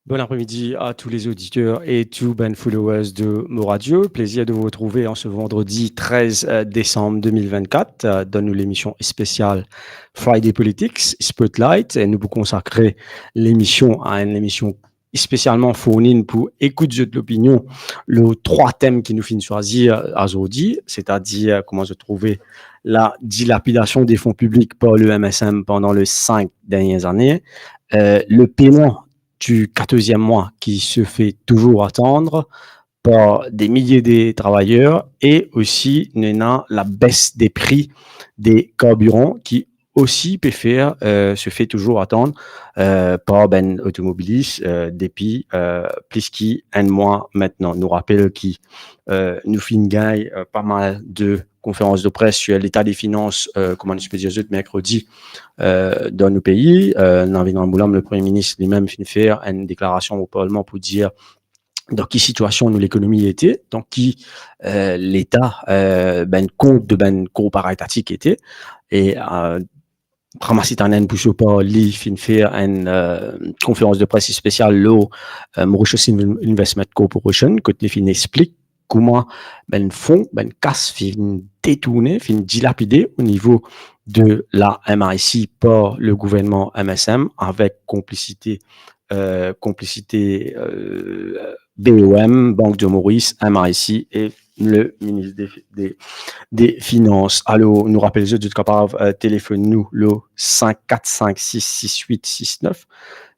Bon après-midi à tous les auditeurs et tous ben followers de Mo Radio. Plaisir de vous retrouver en ce vendredi 13 décembre 2024 dans nous l'émission spéciale Friday Politics Spotlight. Et nous vous consacrer l'émission à une émission spécialement fournie pour écoute de l'opinion, les trois thèmes qui nous finissent choisir aujourd'hui, c'est-à-dire comment se trouver la dilapidation des fonds publics par le MSM pendant les 5 dernières années, le paiement du 14e mois qui se fait toujours attendre par des milliers de travailleurs et aussi la baisse des prix des carburants qui aussi peut faire, se fait toujours attendre par ben automobilistes depuis plus qu'un mois maintenant. Nous rappelle qui nous fin gagne pas mal de conférences de presse sur l'état des finances, comment on peut dire, mercredi dans nos pays. Navin Moulam, le Premier ministre lui-même, fin faire une déclaration au Parlement pour dire dans quelle situation nous l'économie était, dans qui l'État ben compte de ben coopératique était et ramasser un pour pas lui fin faire une conférence de presse spéciale lo Mauritius Investment Corporation que les fin explique comment ben fonds ben casse fin détourner fin dilapider au niveau de la MIC par le gouvernement MSM avec complicité BOM, Banque de Maurice, MIC et le ministre des Finances. Alors, nous rappelons les autres capables, téléphone nous le 545666869,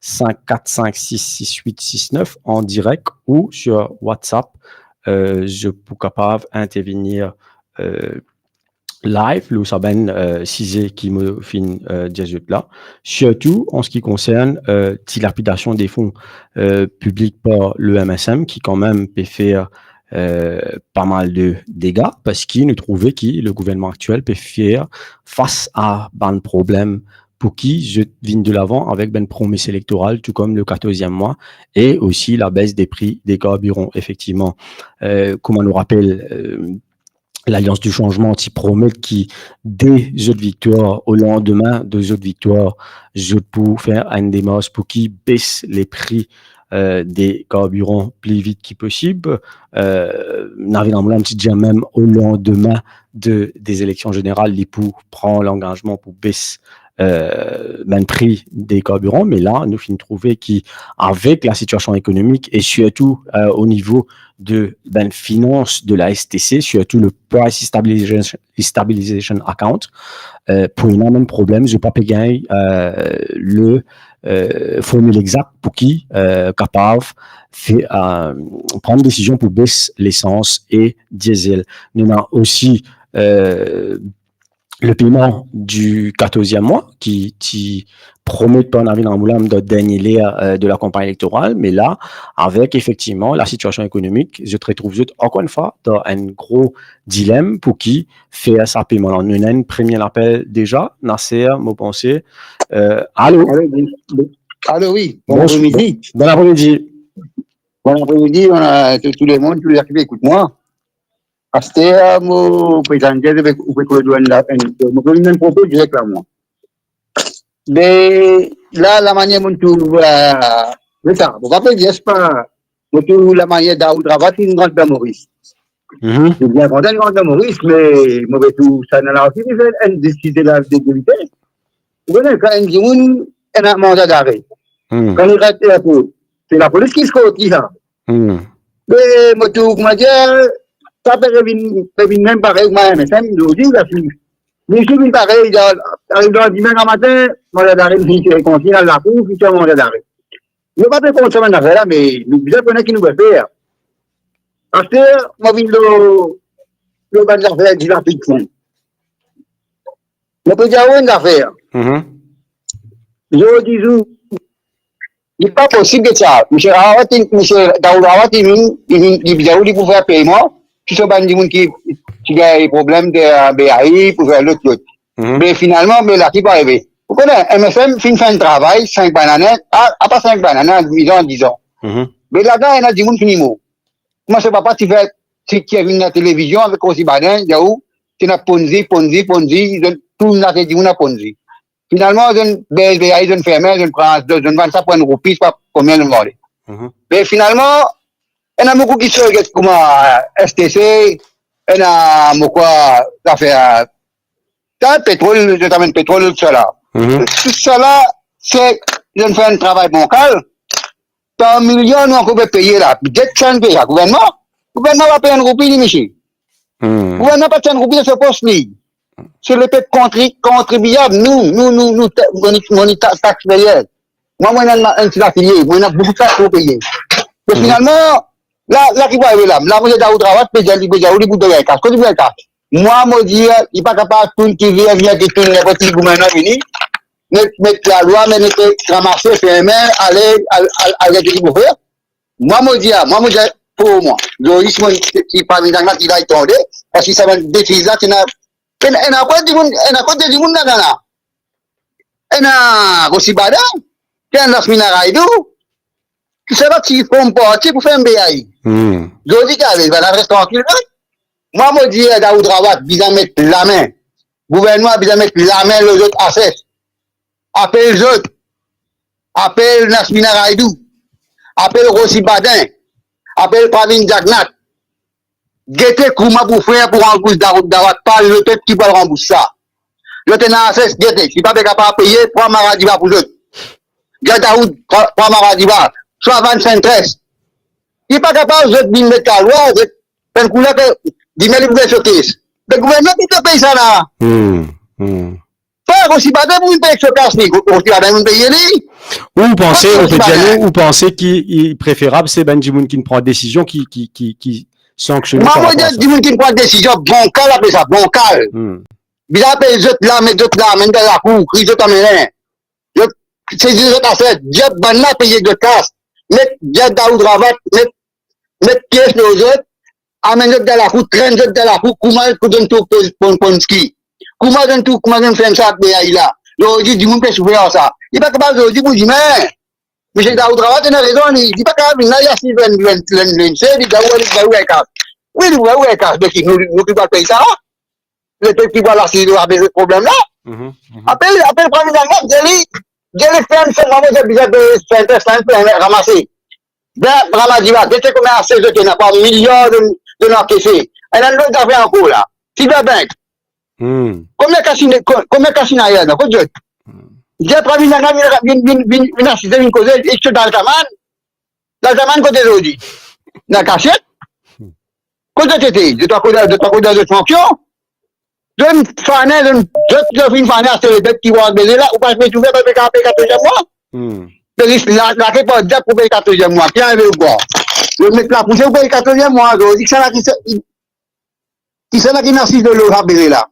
545666869 en direct ou sur WhatsApp. Je peux capable intervenir live, le Saben Cisé qui me fin là. Surtout en ce qui concerne dilapidation des fonds publics par le MSM qui quand même peut faire pas mal de dégâts parce qu'il nous trouvait que le gouvernement actuel peut faire face à un problème pour qui je viens de l'avant avec une promesse électorale, tout comme le 14e mois, et aussi la baisse des prix des carburants. Effectivement, comme on nous rappelle, l'Alliance du changement qui promet qui, dès jeux de victoire, au lendemain de jeux de victoire, je pour faire une démarche pour qui baisse les prix des carburants plus vite que possible. Navin dit déjà même au lendemain des élections générales, l'IPU prend l'engagement pour baisser le prix des carburants, mais là, nous finissons trouver qu'avec la situation économique et surtout au niveau de finance de la STC, surtout le Price Stabilization Account, pour un même problème, je n'ai pas payé le formule exact pour qui capable fait prendre une décision pour baisser l'essence et diesel. Nous avons aussi le paiement du 14e mois qui promet pas Navin Moulam de dernier de la campagne électorale, mais là, avec effectivement la situation économique, je te retrouve encore une fois dans un gros dilemme pour qui fait sa paiement. Alors, nous avons un premier appel déjà. Nasser, mon pensée. Allô? Allô, oui. Bon après-midi. Bon après-midi. Bon après-midi, on a tout le monde, tous les actifs, écoute-moi. Aster, mon président, mon propos direct là, moi. Mais là, la manière dont tu c'est ça. Bon, après, n'est-ce pas, la manière d'où travaille, c'est une grande de Maurice. C'est bien content, une grande de Maurice, mais mauvais tout, ça n'a pas fait décider la sécurité. Vous voyez, quand un jour, on a un mandat d'arrêt. Quand il reste la police, c'est la police qui se côté ça. Mais, moi, tout, comment dire, ça peut revenir même pareil, moi, mais ça me dit, la fille. Mais si vous pareil, arrive dans le dimanche matin, mandat d'arrêt, si tu es confié dans la cour, si tu as un mandat d'arrêt. Je ne vais pas te compter cette affaire là, mais nous devons connaître qui nous veut faire. Parce que, moi, je le bas de l'affaire, je l'ai fait. Je peux dire une affaire. Je dis, il n'est pas possible que ça. M. Daourawati, il pour faire paiement. Qui sont des gens qui a des problèmes de BAI pour faire l'autre. Mais finalement, mais là, qui va arriver? Vous connaissez, MSM fait un travail, 5 bananes, pas 5 bananes, disons en 10 ans. Mais là-dedans, il y a des gens qui sont comment c'est pas tu fais, qui a vu la télévision avec aussi bananes, il y a où? C'est une Ponzi, tout le monde a dit une Ponzi. Finalement, BAI, je ferme, je prends, je vends ça pour une roupie, pas combien de voler. Mais finalement, il y a beaucoup qui sont comme STC, il y a beaucoup d'affaires. T'as le pétrole, je t'amène pétrole, tout ça là. Tout ça là, c'est, je fais un travail bancal. T'as 1 million, on peut payer là. Peut-être que ça ne paye pas. Le gouvernement va payer un roupie, monsieur. Le gouvernement va payer un roupie de ce poste-là. C'est le peuple contribuable. Nous, taxe payeur. Moi, je suis un petit affilié. Moi, j'ai beaucoup de taxes pour payer. Mais finalement, là, qui va arriver là? Là, moi, j'ai d'ailleurs travail, puis j'ai dit, bout de la casse. Quand tu veux la casse? Moi, je dis, il n'est pas capable de tout qui vient, qui tourne, n'importe qui gouvernement venu. Mettre la loi, mettre ramasser, faire main, aller, ce qu'il faut faire. Moi, je dis, pour moi, le risque qui parle dans la qui va tomber, parce que ça va détruire là, il y a quoi de monde là? Il y a aussi Bada, il y a un Raidou, qui se va s'ils font partie pour faire un BAI. Je dis qu'il va rester tranquille. Moi, je dis, Daoud Rawat, ils vont mettre la main. Le gouvernement, ils vont mettre la main, les autres assets. Appelle les autres. Appelle Nasmina Raidou. Appelle Rossi Badin. Appelle Pravin Jagnat. Guettez Kouma pour faire pour rembourser Daoud Rawat. Pas le tête qui va le rembourser ça. Le tenant assets, guettez. Si pas capable de payer, prends Maradiba pour eux. Guettez Daoud, prends Maradiba. Soit 25-13. Il n'est pas capable de mettre la loi, de faire une couleur que d'y-mettre les caisse. Le gouvernement qui te paye ça là. Pas aussi pas de vous payer ce casse ni vous payer lui. Ou pensez qu'il est préférable c'est Benjamin qui prend une décision qui sanctionne. Moi je dis Benjamin qui prend une décision bancal après ça bancal. Bien payer les autres là mais d'autres là même dans la cour, ils te amènent. C'est des autres affaires, Dieu banna payer de casse. Mettre Dieu Daoud Rawat, mettre pièce aux autres. Amène dans la route, traîne dans la route, comment tu donnes tout pour un ski? Comment tu fais ça là? Je dis, du monde peut souffrir ça. Il n'est pas capable de dire, je dis, mais j'ai Daoud Rawat, il a raison, il n'est pas capable, il a si il dit, où est casse? Oui, où est casse? Donc, nous qui va payer ça? Le peuple qui va là, s'il doit avoir ce problème-là. Appelle, prendre une j'ai les fermes, c'est moi, j'ai besoin de faire un test, ramasser. Ben, Ramadiva, dès que tu as assez de temps, il n'y a pas millions de l'encaisser. Elle a l'autre affaire en cours là. Si la banque. Combien de casinos il y a là? J'ai pris une assistance, une cause, et je suis dans le Taman côté d'aujourd'hui. Dans la cachette. Côté t'étais, de trois côtés de fonction. Je me fanais, je fais une fanée à ce bête qui va baiser là, ou pas, je me trouve pas payer 14e mois. La réponse déjà pour payer 14e mois, qui arrive ou quoi? Je vais mettre la poussée pour payer 14e mois, je dis que c'est là qui n'assiste de l'eau à baiser là.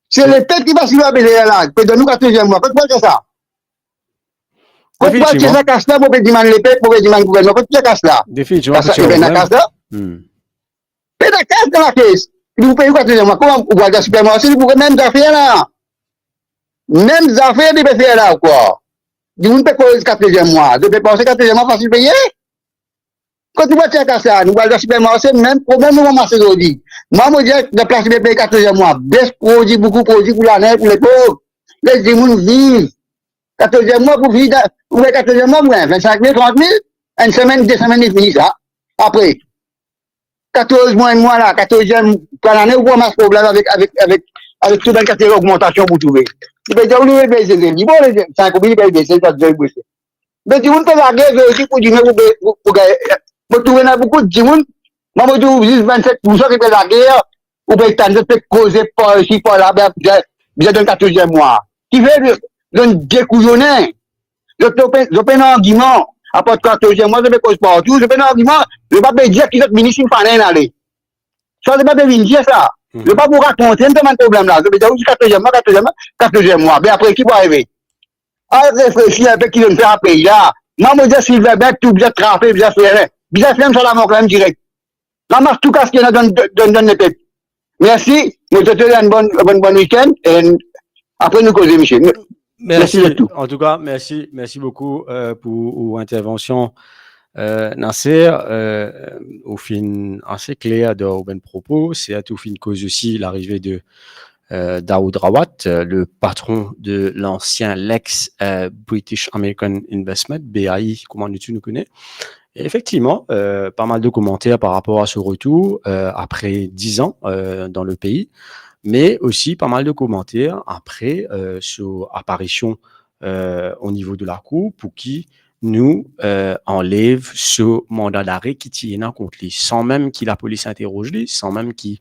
C'est le peuple qui va suivre à baiser là, que de nous 14e mois, pourquoi c'est ça? Pourquoi c'est ça casse là pour payer les peuples, pour payer le gouvernement, pourquoi c'est casse là? Définitivement. C'est la casse là? Paye la casse dans la caisse. Vous payez 14e mois, comment vous voyez la supermarché, vous pouvez même affaires là. Même affaires, vous pouvez faire là ou quoi? Du monde peut causer 14e mois. De dépenser 14e mois facile payer. Quand tu vois tiens ça, nous allons au supermarché, même problème nous vont aujourd'hui. Moi, je dis de place de payer 14e mois. Baisse produit, beaucoup produit pour l'année, pour les pauvres. Les gens vivent. 14e mois pour vivre, ou 14e mois, 25 000, 30 000. Une semaine, 2 semaines, ils finissent ça. Après. 14 mois, un mois là, 14e, par l'année, vous voyez un problème avec toute une catégorie d'augmentation pour trouver. Il peut dire, oui, mais c'est bon, les 5 000, il baisser, ça devait baisser. Mais du monde peut la guerre, je dis, pour dire, pour trouver beaucoup de monde, moi, je dis, 27% qui peut la guerre, ou bien, tu peux causer par ici, par là, bien d'un 14e mois. Qui fait, d'un découillonner. Je fais un argument. Après 14e mois, je vais cause partout, je fais un argument, je ne vais pas dire qu'il y a ministre qui ne aller. Ça, je ne vais pas dire ça. Je ne vais pas vous raconter un problème là. Je vais dire, 14e mois. Mais après, qui va arriver? À réfléchir avec qui vient faire un pays là. Moi, je dis, s'il veut bien tout, bien trapper, bien faire, bien faire sur la mort quand même direct. La marche tout casse qu'il y en a dans les têtes. Merci. Nous te souhaitons un bon week-end et après nous causer, monsieur. Merci. En tout cas, merci beaucoup pour l'intervention, Nasser. Au fin assez clair de ben propos, c'est à tout fin cause aussi l'arrivée de Daoud Rawat, le patron de l'ancien British American Investment, BAI, comment tu nous connais. Et effectivement, pas mal de commentaires par rapport à ce retour après 10 ans dans le pays, mais aussi pas mal de commentaires après sur apparition au niveau de la Cour pour qui nous enlève ce mandat d'arrêt qui tient contre lui, sans même que la police interroge lui, sans même qu'il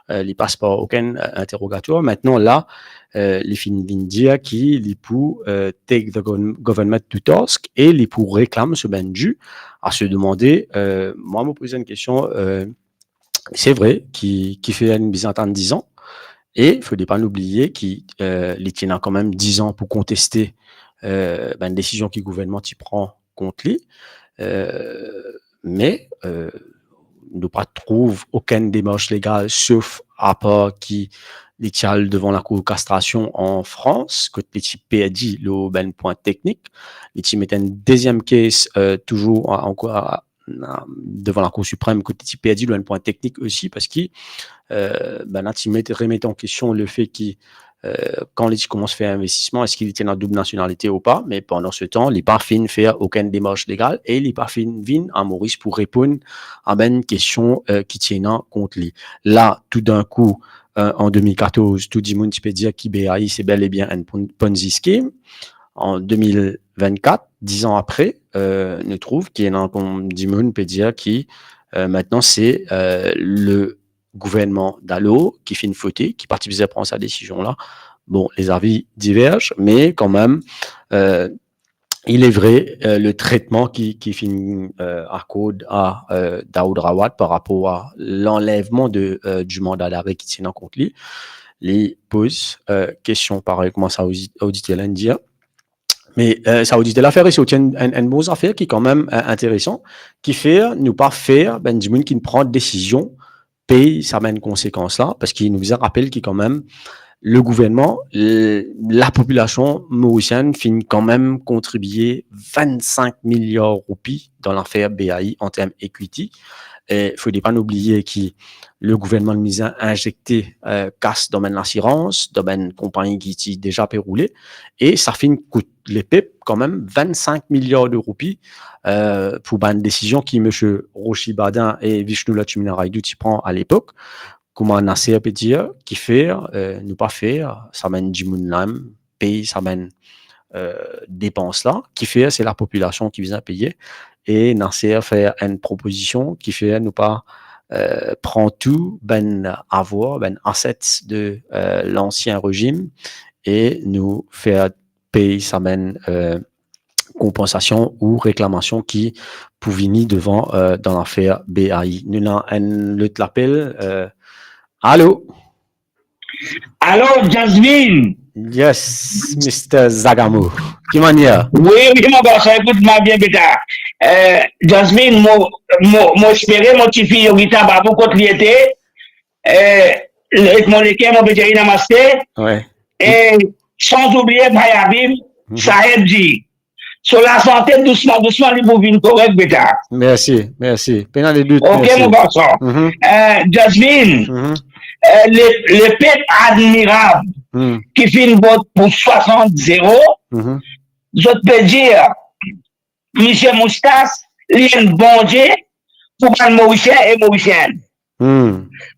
les passe par aucun interrogatoire. Maintenant, là, les films d'India qui les pour take the government to task et les pour réclamer ce bendu à se demander, moi, me poser une question, c'est vrai, qui fait une byzantine 10 ans et il ne faut pas l'oublier qu'il tient quand même 10 ans pour contester une décision que le gouvernement y prend contre lui. Mais ne pas trouve aucune démarche légale, sauf à part qui l'étiale devant la cour de castration en France, que petit PAD, le ben point technique. Il mettait une deuxième case, toujours encore devant la cour suprême, que petit PAD, le ben point technique aussi, parce qu'il remettait en question le fait qu'il quand les commencent à faire investissement, est-ce qu'il était en double nationalité ou pas? Mais pendant ce temps, les pas fin faire aucune démarche légale et les pas fin viennent à Maurice pour répondre à une question qui tient contre lui. Là, tout d'un coup, en 2014, tout le monde peut dire qu'IBAI c'est bel et bien un Ponzi scheme. En 2024, 10 ans après, nous trouve qu'il y a un monde peut dire qui maintenant c'est le gouvernement d'Allo qui fait une faute, qui participe à prendre sa décision-là. Bon, les avis divergent, mais quand même, il est vrai, le traitement qui finit à code à Daoud Rawat par rapport à l'enlèvement du mandat d'arrêt qui tient en compte lui, les pose question pareil, comment ça auditer l'Indien. Mais ça audite l'affaire, c'est une bonne affaire qui est quand même intéressant, qui fait nous pas faire du monde qui ne prend de décision paye ça mène conséquence là parce qu'il nous rappelle qu'il quand même le gouvernement, la population mauricienne finit quand même contribuer 25 milliards de roupies dans l'affaire BAI en termes equity. Et il faut pas oublier que le gouvernement de mise a injecté casse dans l'assurance, dans une compagnie qui est déjà péroulée, et ça fait une coûte les PEP quand même 25 milliards de roupies pour une décision qui M. Roshi Badin et Vishnu Lakshmana Raidu prend à l'époque. Comment Nasser peut dire qui fait, ne pas faire, ça mène du monde paye, ça mène dépenses là, qui fait, c'est la population qui vient payer. Et Nasser fait une proposition qui fait ne pas prend tout, avoir, assets de l'ancien régime et nous faire payer, ça mène compensation ou réclamation qui pouvait venir devant dans l'affaire BAI. Nous avons un autre appel. Allô? Allô, Jasmine? Yes, Mr. Zagamo. Qui manière? Oui, mon garçon, écoute-moi bien, bêta. Jasmine, moi, espérais, mon petit fille, au guitare, bah, pour qu'il était, mon équipe, mon bétail, namasté. Ouais. Et sans oublier, Bayabim, ça aide dit. Sur la santé, doucement, les bovines correctes, bêta. Merci, merci. Pendant les doutes. Ok, merci. Mon garçon. Jasmine, le peuple admirable qui fait une vote pour 60-0, je peux dire, M. Moustas, il est un bon Dieu pour les Mauriciens et Mauriciennes.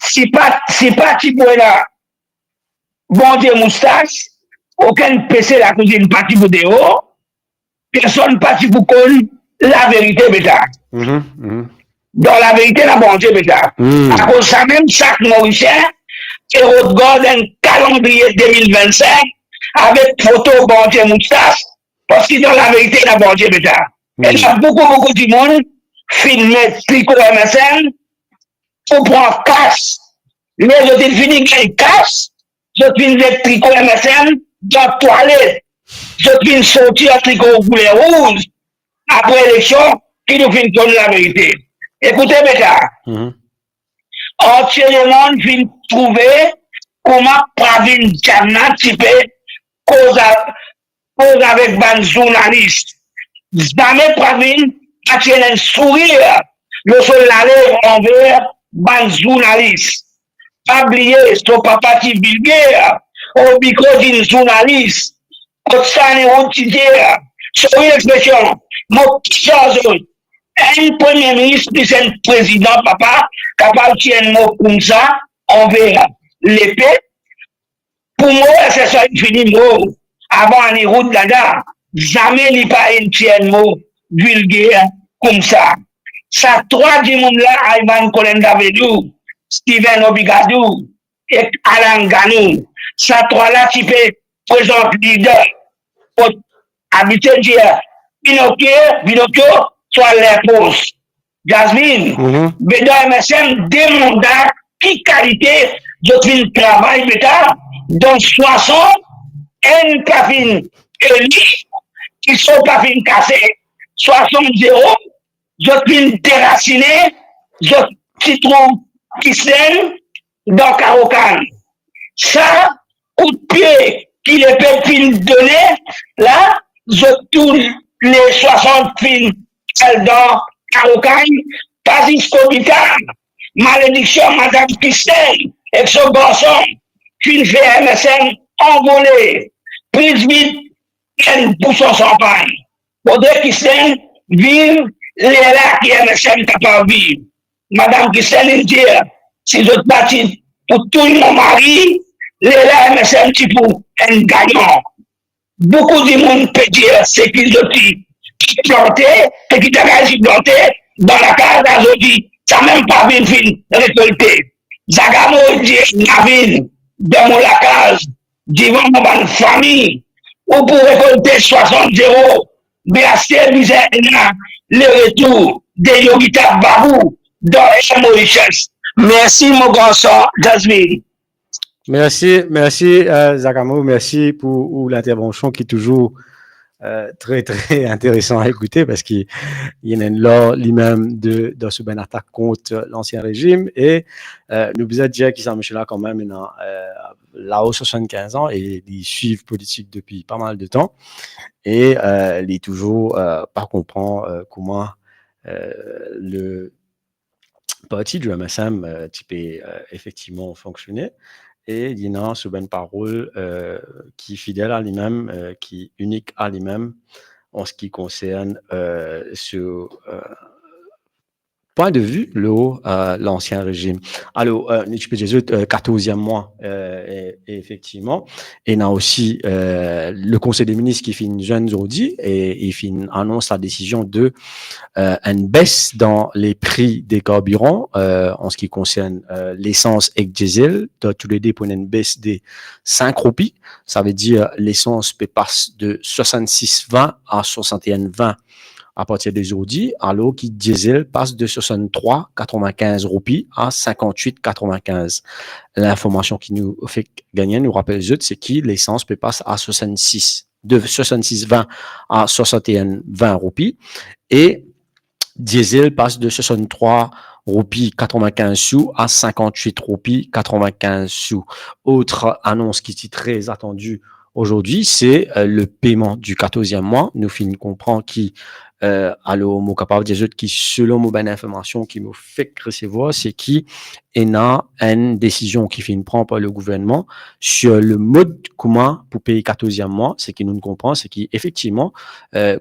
Si pas tu peux là, bon Dieu Moustas, aucun PC la cuisine parti pour dehors, personne parti pour connaître la vérité, bêta. Dans la vérité, la bon Dieu, bêta. À cause de ça même, chaque Mauricien, et regarde un calendrier 2025 avec photo bon Dieu Moustas, parce que dans la vérité, la bon Dieu, bêta. Et il y a beaucoup de monde filmé Tricot MSN pour prendre cash. Mais je t'ai fini avec cash, je t'ai avec Tricot MSN dans la toilette. Je t'ai sorti en tricot couleur rouge après l'élection qui nous fait donner la vérité. Écoutez, bêta. Entièrement, je viens trouver comment Pravin Djamna type cause avec un journaliste. Jamais Pravin a un sourire, le seul aller envers un journaliste. pas oublier son papa qui vulgaire, au micro d'une journaliste, quand ça n'est pas sur une expression, mon petit un premier ministre, puis un président, papa, capable de tirer un mot comme ça, on verra l'épée. Pour moi, c'est ça qui finit mot. Avant les routes là-dedans, jamais il n'y a pas un tiers mot vulgaire comme ça. Ça, trois du monde là, Ivan Colin Davidou, Steven Obigadou et Alain Ganou. Ça, trois là, qui peut présenter leader pour habiter dire Pinocchio, soit les postes. Jasmine, Béda MSM demande qui qualité de travail bêta dans 60 et pas fin qui sont pas fin cassés, 60 zéro, je fin déraciné, je citron qui saigne dans Carocan. Ça, coup de pied qui les peut fin donner, là, je tourne les 60 fins dans Carocan, pas jusqu'au bitan. Malédiction, Madame Christelle, et son garçon, qui fait MSN envolé, prise vite, pour son champagne. Faudrait Christelle vive les là qui MSN capable de vivre. Madame Christelle dit, si je parti pour tout mon mari, les là MSN qui pour un gagnant. Beaucoup de monde peut dire, c'est qu'ils ont dit, qui plantait, et qui t'a planté dans la case d'Azodi. Ça même pas bien fin récolté. Zagamo dit, Navin, dans mon lacage, devant mon famille, ou pour récolter 60 euros, BAC misère le retour de Yogita Babou dans les Mauritius. Merci, mon garçon, Jasmine. Merci, Zagamo, merci pour l'intervention qui est toujours très très intéressant à écouter parce qu'il y a là lui-même de ce ben attaque contre l'ancien régime et nous vous avez dit qu'il s'en là quand même là-haut 75 ans et il suit politique depuis pas mal de temps et il est toujours pas comprend comment le parti du MSM type effectivement fonctionner. Et il y a ce bonne parole qui est fidèle à lui-même, qui est unique à lui-même en ce qui concerne ce point de vue l'ancien régime. Alors, je peux dire 14e mois, et effectivement, et il y a aussi le Conseil des ministres qui fait une jeune aujourd'hui et il annonce la décision de une baisse dans les prix des carburants en ce qui concerne l'essence et le diesel. Tous les deux pour une baisse de 5 roupies. Ça veut dire l'essence peut passer de 66,20 à 61,20 à partir d'aujourd'hui, alors que diesel passe de 63,95 roupies à 58,95. L'information qui nous fait gagner, nous rappelle c'est que l'essence peut passer à 66,20 à 61,20 roupies et diesel passe de 63 roupies 95 sous à 58 roupies 95 sous. Autre annonce qui est très attendue aujourd'hui, c'est le paiement du 14e mois. Nous finissons comprendre qui alors mon capable des autres qui selon mon bonne information qui me fait recevoir c'est qui il y a une décision qui finit prendre par le gouvernement sur le mode comment pour payer 14e mois. C'est qui nous ne comprend c'est qu'effectivement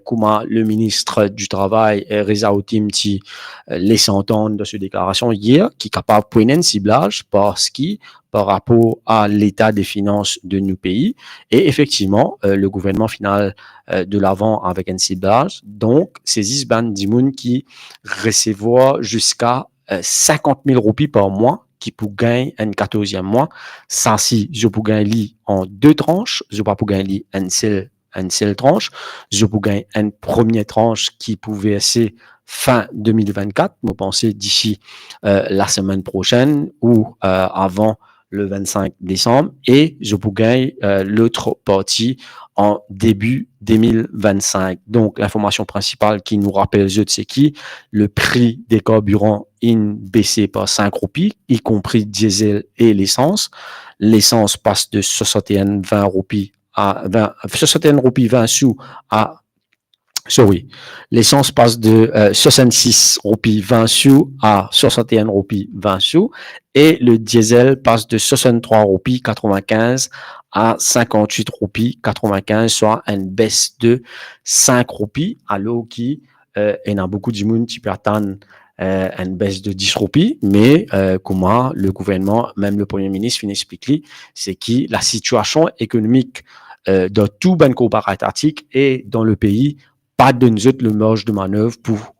comment le ministre du travail Reza Otimti laisse entendre dans cette déclaration hier qui est capable de prendre un ciblage parce qu'il par rapport à l'état des finances de nos pays. Et effectivement, le gouvernement final de l'avant avec un ciblage. Donc, ces isban dimoun qui recevoir jusqu'à 50 000 roupies par mois qui pour gagner un 14e mois. Ça, si je pour gagner en deux tranches, je pas pour gagner une seule tranche. Je pour gagner une première tranche qui pouvait être fin 2024. Je pense d'ici la semaine prochaine ou avant le 25 décembre et je vous gagne l'autre partie en début 2025. Donc, l'information principale qui nous rappelle c'est qui le prix des carburants baissé par 5 roupies, y compris diesel et l'essence. L'essence passe de 61,20 roupies à 61 roupies 20 sous à Sorry. L'essence passe de 66 roupies 20 sous à 61 roupies 20 sous et le diesel passe de 63 roupies 95 à 58 roupies 95, soit une baisse de 5 roupies, alors qu'il y a beaucoup de monde qui peut attendre une baisse de 10 roupies, mais comment le gouvernement, même le Premier ministre, finit expliquer, c'est que la situation économique dans tout ban coopératif et dans le pays pas de nous autres le marge de manœuvre pour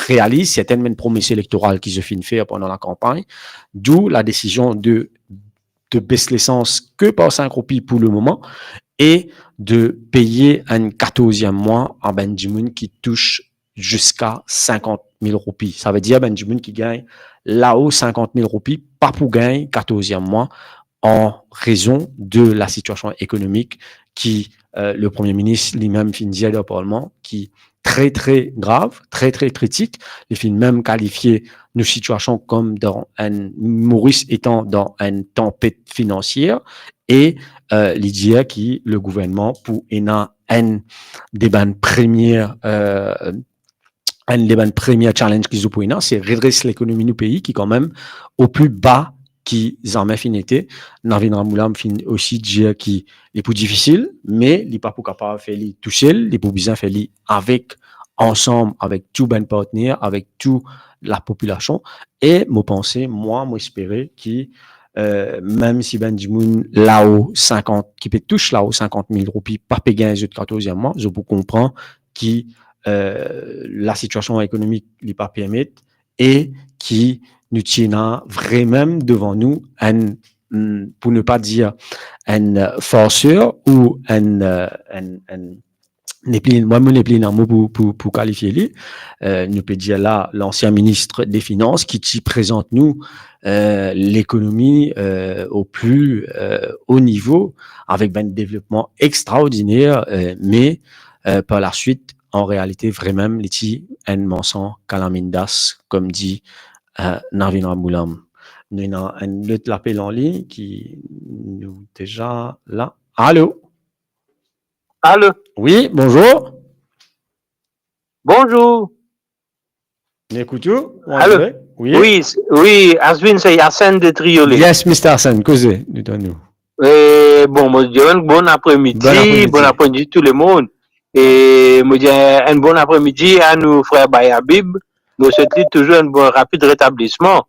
réaliser certaines promesses électorales qui se finissent faire pendant la campagne, d'où la décision de baisser l'essence que par 5 roupies pour le moment et de payer un 14e mois à Benjamin qui touche jusqu'à 50 000 roupies. Ça veut dire Benjamin qui gagne là-haut 50 000 roupies, pas pour gagner 14e mois en raison de la situation économique qui le Premier ministre lui-même finit au Parlement, qui très très grave, très très critique. Il finit même qualifier nos situations comme dans Maurice étant dans une tempête financière et il dit que le gouvernement pour un des premières challenge qu'ils ont pour c'est redresser l'économie du pays qui quand même au plus bas qui jamais finité. Navin Ramoulam fin aussi dire qui est plus difficile, mais il n'est pas pour capable faire li tout seul, il est pour besoin faire li avec ensemble, avec tout ben partenaire, avec toute la population. Et moi penser, moi espérer qui même si Benjamin là-haut 50, qui peut toucher là-haut 50 000 roupies, pas payer un jeu de 14e mois, je peux comprendre qui la situation économique n'est pas permet et qui nous tient vraiment devant nous pour ne pas dire un forceur ou un pour qualifier lui. Nous peut dire là l'ancien ministre des Finances qui présente nous l'économie au plus haut niveau avec un développement extraordinaire, mais par la suite en réalité vraiment les un mensonge calamindas comme dit Navin Ramoulam. Nous avons un autre appel en ligne qui nous déjà là. Allô? Allô? Oui, bonjour. Bonjour. M'écoutez-vous? Allô? Oui, Aswin, c'est Yassine de Triolet. Yes, Mr. Hassan, causez, nous. Bon, moi, je dis un bon après-midi tout le monde. Et moi, je dis un bon après-midi à nos frères Bayabib. Nous souhaitons toujours un bon rapide rétablissement.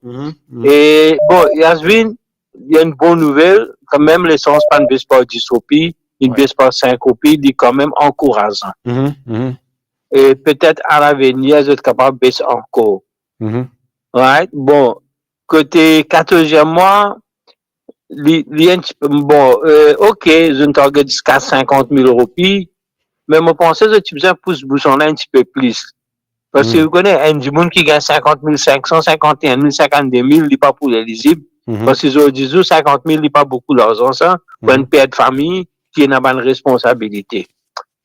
Et bon, Yasvin, il y a une bonne nouvelle. Quand même, l'essence pas une baisse par 10 roupies, une baisse par 5 roupies, il est quand même encourageant. Et peut-être à l'avenir, vous êtes capable de baisser encore. Right? Bon, côté 14e mois, bon, ok, je ne target jusqu'à 50 000 roupies, mais je pense que tu besoin pousse bouchon là un petit peu plus. Parce que vous connaissez, un du monde qui gagne 50 500, 51 000, 52 000, il n'est pas pour l'éligible. Parce que je dis 50 000, il n'est pas beaucoup d'argent, ça, pour une père de famille qui n'a pas de responsabilité.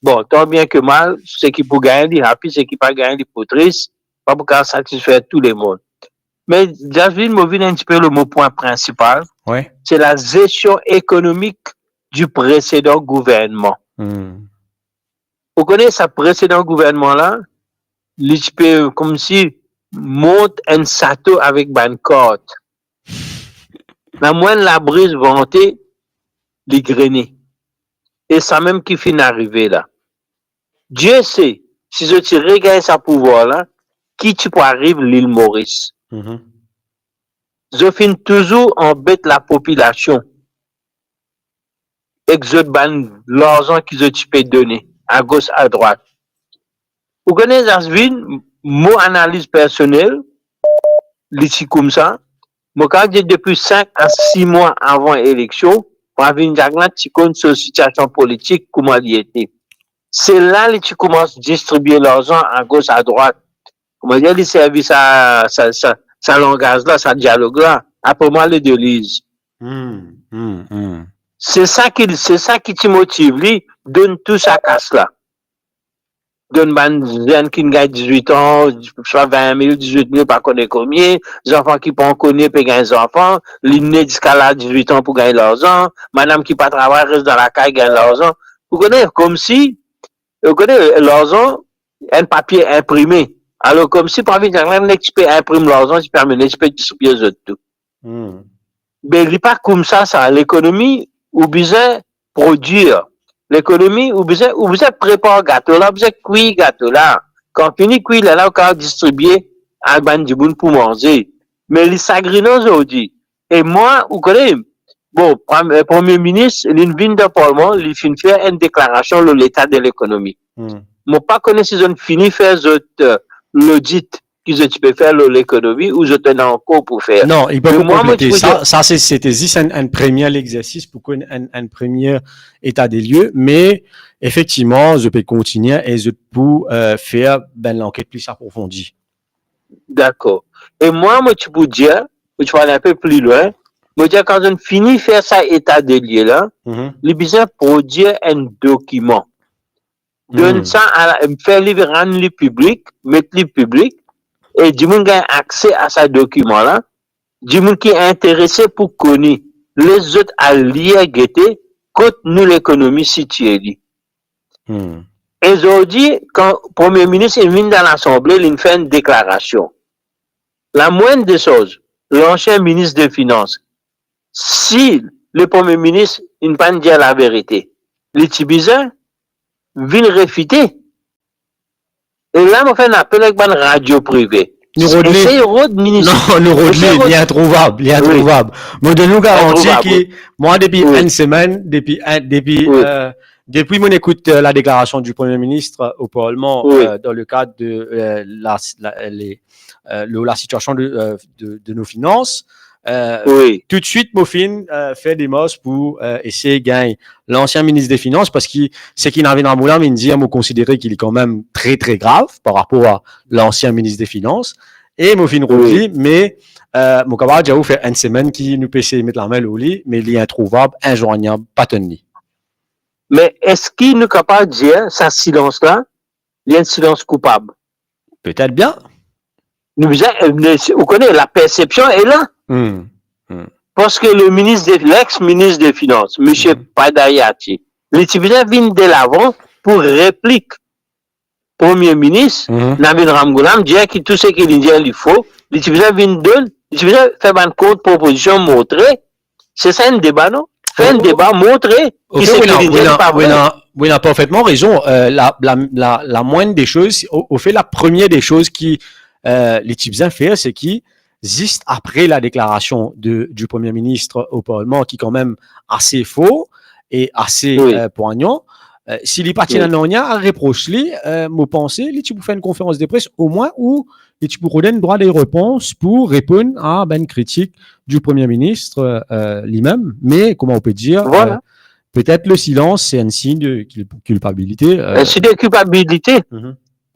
Bon, tant bien que mal, ceux qui pour gagner, les rapides, ceux qui pas gagner, les potrices, pas pour satisfaire tout le monde. Mais, Jasmine m'a vu un petit peu le mot point principal. Ouais. C'est la gestion économique du précédent gouvernement. Vous connaissez ce précédent gouvernement-là? L'ISP, comme si monte un château avec ban corde. La moindre la brise vantée, les grener. Et ça même qui finit d'arriver là. Dieu sait, si je te regarde sa pouvoir là, qui tu peux arriver l'île Maurice. Je finis toujours embête la population. Et que je banne l'argent que je peux donner, à gauche, à droite. Vous connaissez, Jasvin, mon analyse personnelle, ici comme ça, moi, quand j'ai depuis 5 à 6 mois avant l'élection, pour avoir une diagnostic sur la situation politique, comment elle était. C'est là que tu commences à distribuer l'argent à gauche, à droite. Comment dire, les services, ça langage là, ça dialogue là. Après moi, les deux lisent. C'est ça qui te motive, lui, donne tout ça casse là. Donne ban jeune qui gagne 18 ans, soit 20 000, 18 000, pas connaître combien, les enfants qui pas connaître, pour gagner des enfants, l'inné jusqu'à là 18 ans pour gagner l'argent, madame qui pas travaille, reste dans la caille, gagne l'argent. Vous connaissez, comme si, vous connaissez, l'argent, un papier imprimé. Alors, comme si, par exemple, un expert imprime l'argent, il permet l'expert distribuer les autres tout. Mais il n'est pas comme ça, l'économie, ou besoin produire. L'économie, ou besoin préparer gâteau là, besoin cuire gâteau là. Quand fini cuire là, on peut distribuer à Bandiboun pour manger. Mais les sagrinons aujourd'hui. Et moi, vous connaissez, bon, Premier ministre, il vient de Parlement, il finit faire une déclaration sur l'état de l'économie. Moi, pas connaître si ils ont fini de faire l'audit qu'ils ont faire l'économie ou je tenais encore pour faire. Non, il peut pas compléter. Ça, c'était juste un premier exercice pour un premier état des lieux, mais effectivement, je peux continuer et je peux faire l'enquête plus approfondie. D'accord. Et moi, tu peux dire, tu vas aller un peu plus loin, moi, dire quand on finit de faire ça état des lieux là, il besoin produire un document. Donne ça faire rendre le public, mettre le public, et du monde a accès à ce document-là, du monde qui est intéressé pour connaître les autres alliés guetter contre nous l'économie située. Et aujourd'hui, quand le Premier ministre vient dans l'Assemblée, il fait une déclaration. La moindre des choses, l'ancien ministre des Finances, si le Premier ministre ne pas dire la vérité, les Tibizans viennent réfuter. Et là, on fait un appel avec une radio privée. Non, nous Rodley, il est introuvable, Moi, de nous garantir que, moi, depuis une semaine, depuis mon écoute la déclaration du Premier ministre au Parlement, dans le cadre de la situation de nos finances, tout de suite, Mofin fait des mosses pour essayer de gagner l'ancien ministre des Finances parce que c'est qu'il n'avait dans moulin, mais il dit, me considérer qu'il est quand même très, très grave par rapport à l'ancien ministre des Finances. Et Mofin Rodley, mais mon camarade Jaou fait une semaine qui nous peut essayer de mettre la main au lit, mais il est introuvable, injoignable, pas tenu. Mais est-ce qu'il nous est capable de dire, ça silence-là, il y a un silence coupable? Peut-être bien. Vous connaissez, la perception est là. Parce que l'ex-ministre des Finances, M. Padayati, les Tibétains viennent de l'avant pour réplique. Premier ministre, Nabil Ramgoulam, dit que tout ce qu'il dit, il faut. Les Tibétains viennent d'eux, les Tibétains font une contre-proposition montrée. C'est ça un débat, non? Fait un débat montré. Oui, on a parfaitement raison. La moindre des choses, au fait, la première des choses qui les Tibétains font, c'est qu'ils juste après la déclaration du Premier ministre au Parlement, qui est quand même assez faux et assez poignant, s'il est parti dans à reprocher, moi penser, les Tibétains faire une conférence de presse au moins où les Tibétains donner droit des réponses pour répondre à une critique du Premier ministre lui-même. Mais comment on peut dire, peut-être le silence, c'est un signe de culpabilité. Un signe de culpabilité.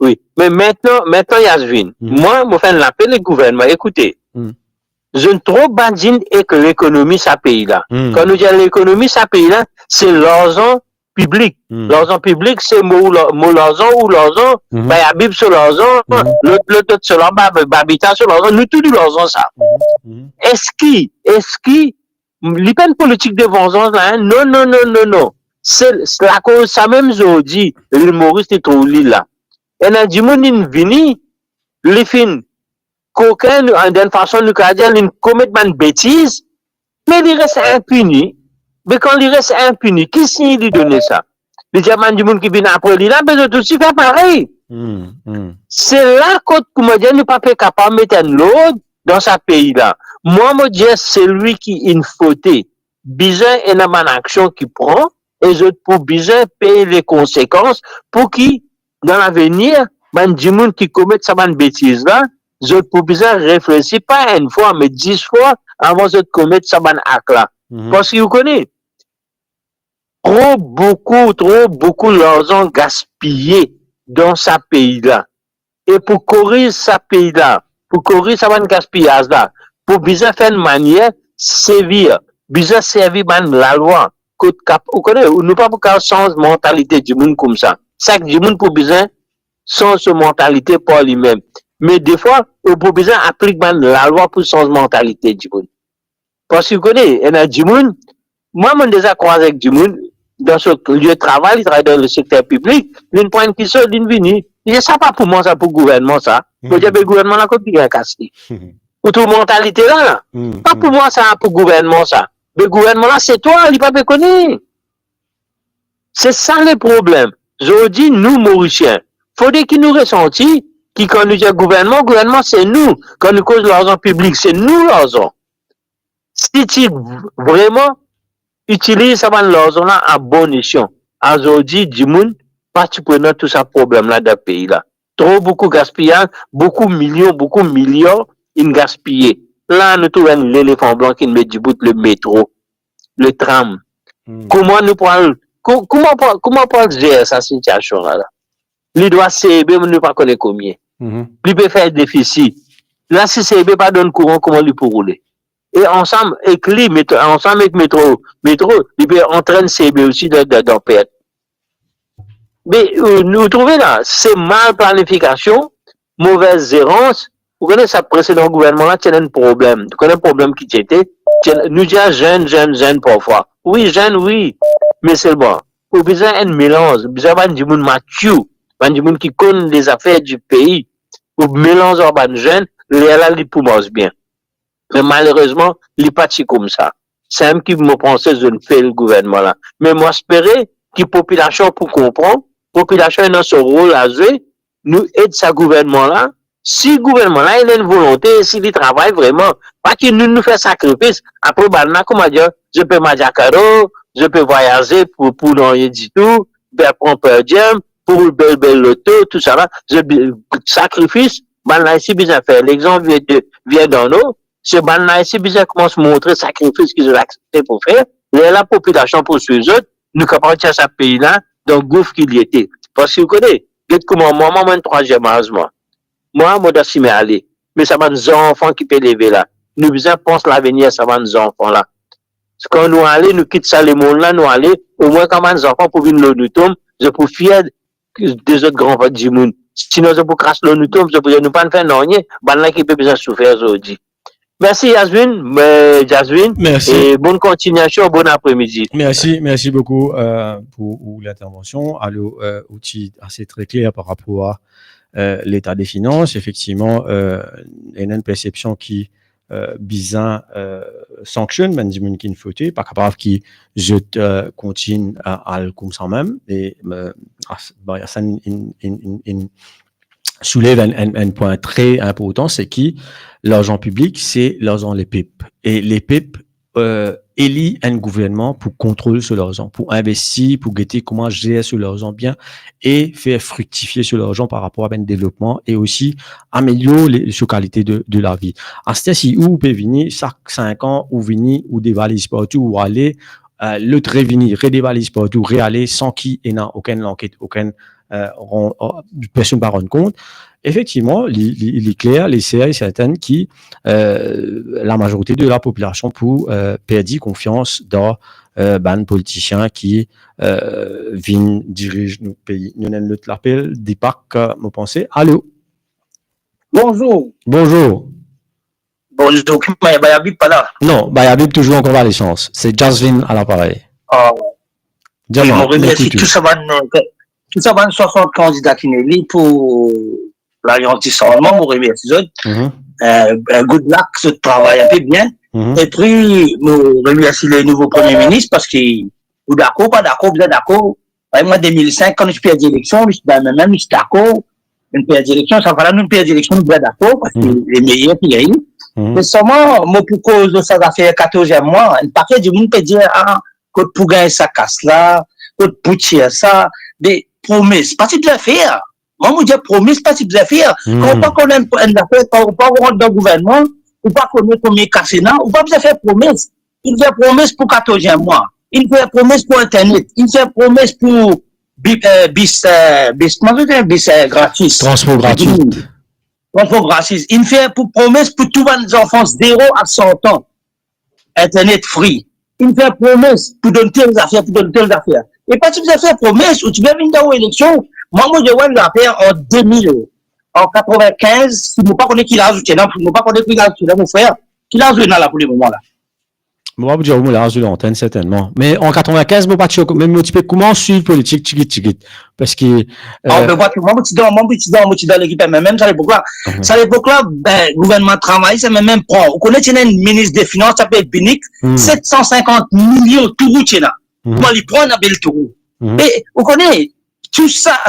Oui, mais maintenant, Yasvin, moi, je fais l'appel au gouvernement. Écoutez, je ne trouve pas et que l'économie, ça pays là. Quand nous disons l'économie, ça pays là, c'est l'argent public. L'argent public, c'est mon l'argent ou l'argent, il y a Bib sur l'argent, l'autre sur l'argent, l'habitat sur l'argent, nous tous l'argent, ça. Est-ce qu'il, les peines politiques de vengeance là, non. C'est la cause, ça même, je dis, l'humoriste est trop là. Et dans du monde, il vient, les fins, qu'aucun, d'une façon, nous ils commettent une bêtise, mais il reste impuni. Mais quand il reste impuni, qui signe lui donner ça? Les diamants du monde qui viennent après lui, là, mais de aussi faire pareil. C'est là que, comme je dis, nous pas capable de mettre un l'autre dans ce pays-là. Moi, je dis, c'est lui qui est une faute. Bizarre, il y a une action qui prend, et les autres, pour bizarre, payer les conséquences, pour qui, dans l'avenir, du monde qui commet cette bêtise-là, je peux bien réfléchir, pas une fois, mais 10 fois avant de commettre cette acte-là. Parce que vous connaissez, trop beaucoup d'argent gaspillé dans ce pays-là. Et pour corriger ce pays-là, pour corriger ce gaspillage-là, pour bien faire une manière, servir la loi. Vous connaissez, nous pas pour changer la mentalité du monde comme ça. C'est que du monde pour besoin sans sa mentalité par lui-même. Mais des fois, on peut besoin appliquer la loi pour changer la mentalité du monde. Parce que vous connaissez, il y a du monde, moi, je déjà croisé avec du monde, dans ce lieu de travail, il travaille dans le secteur public, une pointe qui sort d'une vini. Et ça pas pour moi, ça pour le gouvernement, ça. Pour dire, le gouvernement, là, copie un cassé. Pour toute mentalité là. Pas pour moi, ça, pour le gouvernement, ça. Le gouvernement, là, c'est toi, il n'est pas méconnu. C'est ça le problème. Je dis, nous, Mauriciens, faudrait qu'ils nous ressentent, qui, quand nous disons gouvernement, c'est nous. Quand nous causons l'argent public, c'est nous l'argent. Si tu vraiment utilises ça, l'argent là, à bon escient, aujourd'hui, du monde, pas tu prenais tout ça problème là dans le pays là. Trop beaucoup gaspillage, beaucoup millions, ils gaspillent. Là, nous trouvons l'éléphant blanc qui met du bout le métro, le tram. Comment nous parlons, comment gérer cette situation là? Il doit CEB, mais nous ne pas connaître combien. Il peut faire déficit. Là, si CEB pas donne courant, comment il peut rouler? Et ensemble, ensemble avec métro, il peut entraîner CEB aussi dans perte. Mais nous trouvons là, c'est mal planification, mauvaise gérance. Vous connaissez ça précédent gouvernement là, il y a un problème. Vous connaissez le problème qui était? Nous disons jeune parfois. Oui, jeune, oui. Mais c'est bon. Vous avez besoin d'un mélange. Vous avez besoin d'un monde mature. Du monde qui connaît les affaires du pays. Vous mélangez un jeune, là, il commence bien. Mais malheureusement, il n'est pas si comme ça. C'est un qui me pensait que je ne fais le gouvernement là. Mais moi, j'espérais que la population pour comprendre, la population a son rôle à jouer, nous aide ce gouvernement là. Si le gouvernement là, il a une volonté, s'il travaille vraiment, pas qu'il nous fait sacrifice, après, comment dire, je peux m'adjacaro, je peux voyager pour rien du tout, pour prendre per diem, pour le bel loto, tout ça là, sacrifice, ici, bien faire. L'exemple vient dans nous, c'est ici, bien commence à montrer sacrifice qu'ils ont accepté pour faire, et la population poursuit eux autres, nous capables de ce pays-là, dans le gouffre qu'il y était. Parce que vous connaissez, comment moi, un troisième âge, moi, je suis allé. Mais ça va nos enfants qui peuvent lever là. Nous besoin penser l'avenir, ça va nos enfants là. Quand nous allons, nous quittons ça, le monde là, nous allons, au moins quand nos enfants pour venir nous tomber, je peux fier des autres grands votes du monde. Sinon, je peux cracher nous tomber, je peux nous pas faire non, ben là qui peut besoin souffrir aujourd'hui. Merci Jasmine. Merci. Et bonne continuation, bon après-midi. Merci beaucoup pour l'intervention. Alors, outil assez très clair par rapport à l'état des finances. Effectivement, il y a une perception qui bizarre sanctionne, même du qui ne faut pas capable qui je continue à le comme ça même. Et ça soulève un point très important, c'est qui l'argent public, c'est l'argent les PIP. Et les PIP élient un gouvernement pour contrôler sur l'argent, pour investir, pour guetter comment gérer sur l'argent bien et faire fructifier sur l'argent par rapport à un développement et aussi améliorer la qualité de la vie. À ce si vous pouvez venir chaque 5 ans ou venir ou des valises partout ou aller l'autre revenir, redévaliser partout, réaller sans qu'il n'y ait aucune enquête, aucune personne ne va rendre compte. Effectivement, il est clair, les séries certaines qui, la majorité de la population pour perdre confiance dans les politiciens qui viennent diriger nos pays. Nous avons notre appel des parcs, vous pensez. Allô? Bonjour. Bonjour. Bonjour, Bayabib pas là. Non, Bayabib toujours en convalescence. C'est Jasmine à l'appareil. Je remercie tout ça, 60 candidats qui sont là pour l'agentissement, je remercie good luck, ce travail un peu bien. Et puis, je remercie le nouveau Premier ministre parce qu'il est d'accord, pas d'accord, bien d'accord. Moi, 2005, quand je perds l'élection, je suis d'accord. Une paire d'élection, ça va là, une paire d'élection, bien d'accord, parce que les meilleurs qui gagnent. Mais seulement, moi, pour cause de ça, ça fait 14e mois, un paquet de monde peut dire, pour gagner ça casse là, pour tirer ça, des promesses, pas si bien faire. Moi, je dis promesses, pas si bien faire. Quand on pas connaître une affaire, quand on pas rentrer dans le gouvernement, ou pas connaître combien cassé là, ou pas bien faire promesses. Il fait promesse pour 14e mois. Il fait promesse pour Internet. Il fait promesse pour bis gratis. Transport gratuit. Transport gratuit. Il fait pour promesse pour tous les enfants 0 à 100 ans. Internet free. Il fait promesse pour donner telles affaires, Et pas si vous avez fait promesse, ou tu veux venir dans l'élection, moi, je vois l'affaire en 2000, en 95, si vous ne pas connaissez qui l'a ajouté, non, vous ne pas connaissez qui l'a ajouté, mon frère, qui l'a ajouté là pour le moment là. Moi, je vais vous dire, sur l'antenne, certainement. Mais en 95, moi, pas même motivé comment suivre politique, tchigit. Parce que, moi, je suis dans l'équipe, mais même ça, l'époque-là, ben, gouvernement travail, ça même prend. Vous connaissez un ministre des Finances, ça s'appelle Binic, 750 millions, tout routier là. Moi, il prend un bel tour. Et, vous connaissez, tout ça,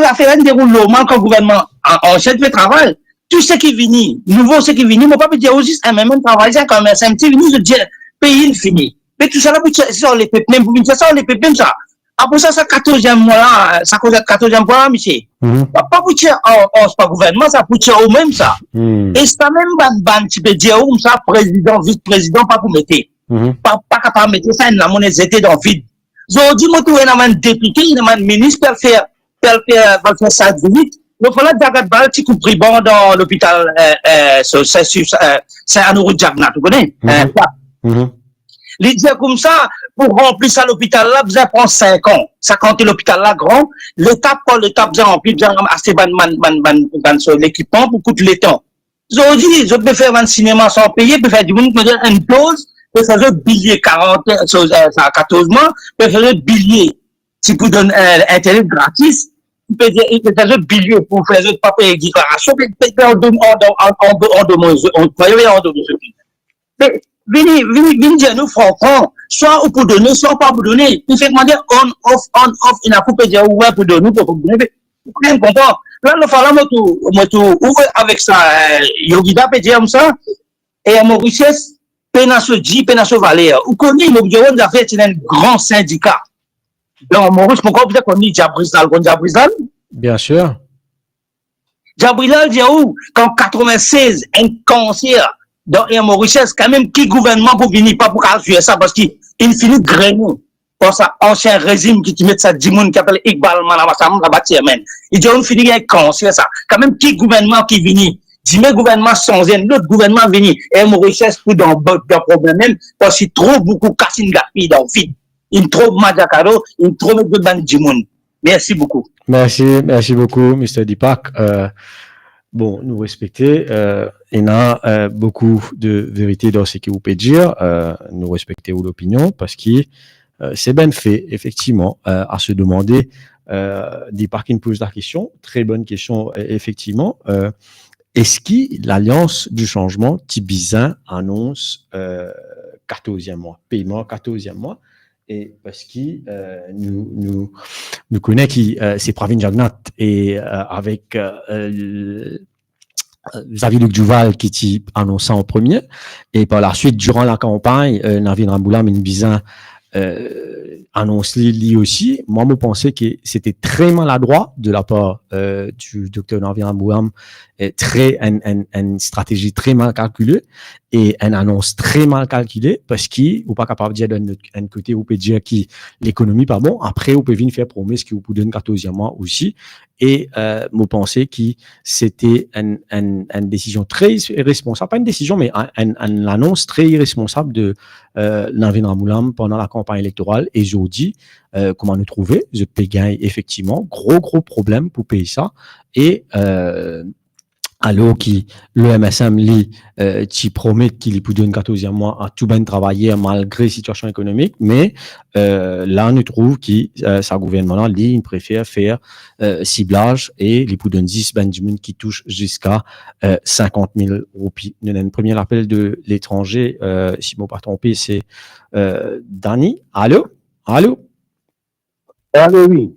va faire un déroulement quand le gouvernement, en chef de travail. Tout ce qui vient, nouveau ce qui vient, moi pas dire aussi, même travail, c'est comme un petit venu, je dis, pays fini. Mais tout ça là, pour les pépins, pour venir ça, les pépins, ça. Après ça, 14e mois là, ça cause 14e mois là, monsieur. Pas pour dire, c'est pas gouvernement, ça pour dire au même ça. Et c'est même ban, tu peux dire, où ça, président, vice-président, pas pour mettre. Pas capable de mettre ça, la monnaie était dans le vide. Aujourd'hui, moi, tout un député, un ministre, pour faire ça vite. Donc, voilà, Dagadbal, tu coupes bon dans l'hôpital, c'est un euro de Jagna, tu connais? Il dit comme ça, pour remplir ça, l'hôpital là, ça prend 5 ans. Ça, quand l'hôpital là grand, l'étape, quand l'étape, ça remplit, ça assez l'équipement pour coûter les temps. Aujourd'hui, je peux faire un cinéma sans payer, peut faire du monde, une pause, peut faire un billet 14 mois, peut faire un billet, si vous donnez Internet gratis, il peut faire un billet pour faire un papier de déclaration, il peut faire en deux mois. Mais, venez dire nous, franchement, soit ou pour donner, soit pas pour donner. Il fait demander on, off, il a coupé dire ouais pour donner, pour donner. Vous comprenez? Là, le fallait avec ça, Yogida peut dire comme ça, et à Mauritius, Penasso Valère. Vous connaissez, nous avons fait un grand syndicat. Donc, Maurice, pourquoi vous connaissez Diabrizal? Bien sûr. Diabrizal dit où? Qu'en 96, un cancer, dans un Mauritius, quand même, qui gouvernement pour venir, pas pour assurer ça, parce qu'il finit grenou. Pour ça, ancien régime qui met ça, Dimoun, qui appelle Iqbal Manamassam, la bâtir, men. Il dit, on finit un cancer, ça. Quand même, qui gouvernement qui vient? Dis-moi, gouvernement sans l'autre gouvernement vient. Et un Mauritius, pour dans le problème même, parce qu'il trouve beaucoup Kassim Gapi dans le vide. Il trouve Madjakaro, il trouve de ban Dimoun. Merci beaucoup. Merci beaucoup, Mr. Dipak. Bon, nous respecter, il y a beaucoup de vérité dans ce que vous pouvez dire, nous respecter l'opinion, parce que c'est bien fait, effectivement, à se demander, Dipak nous pose la question, très bonne question, effectivement, est-ce que l'Alliance du changement, Tibizin, annonce 14e mois, paiement 14e mois, et parce que nous connaissons qui c'est Pravin Jagnat et avec Xavier Luc Duval qui annonce en premier, et par la suite durant la campagne Navin Ramboulam Bizin annonce lui aussi. Moi, je pensais que c'était très maladroit de la part du docteur Navin Ramboulam, une stratégie très mal calculée et une annonce très mal calculée, parce qu'il ou pas capable de dire d'un côté, vous pouvez dire que l'économie pas bon, après vous pouvez venir faire promesse que vous pouvez donner 14e mois aussi, et je pensais que c'était une décision très irresponsable, pas une décision, mais une annonce très irresponsable de Navin Ramboulam pendant la campagne électorale. Et je vous dis, comment nous trouver, je peux gagner effectivement, gros problème pour payer ça, et alors qui le MSM lui qui promet qu'il peut donner 14e mois à tout bien travailler malgré la situation économique, mais là on trouve que sa gouvernement lui il préfère faire ciblage, et il peut donner 10 Benjamin qui touche jusqu'à 50 000 roupies. Nous avons un premier appel de l'étranger, si je ne me pas trompé, c'est Dani. Allô, oui.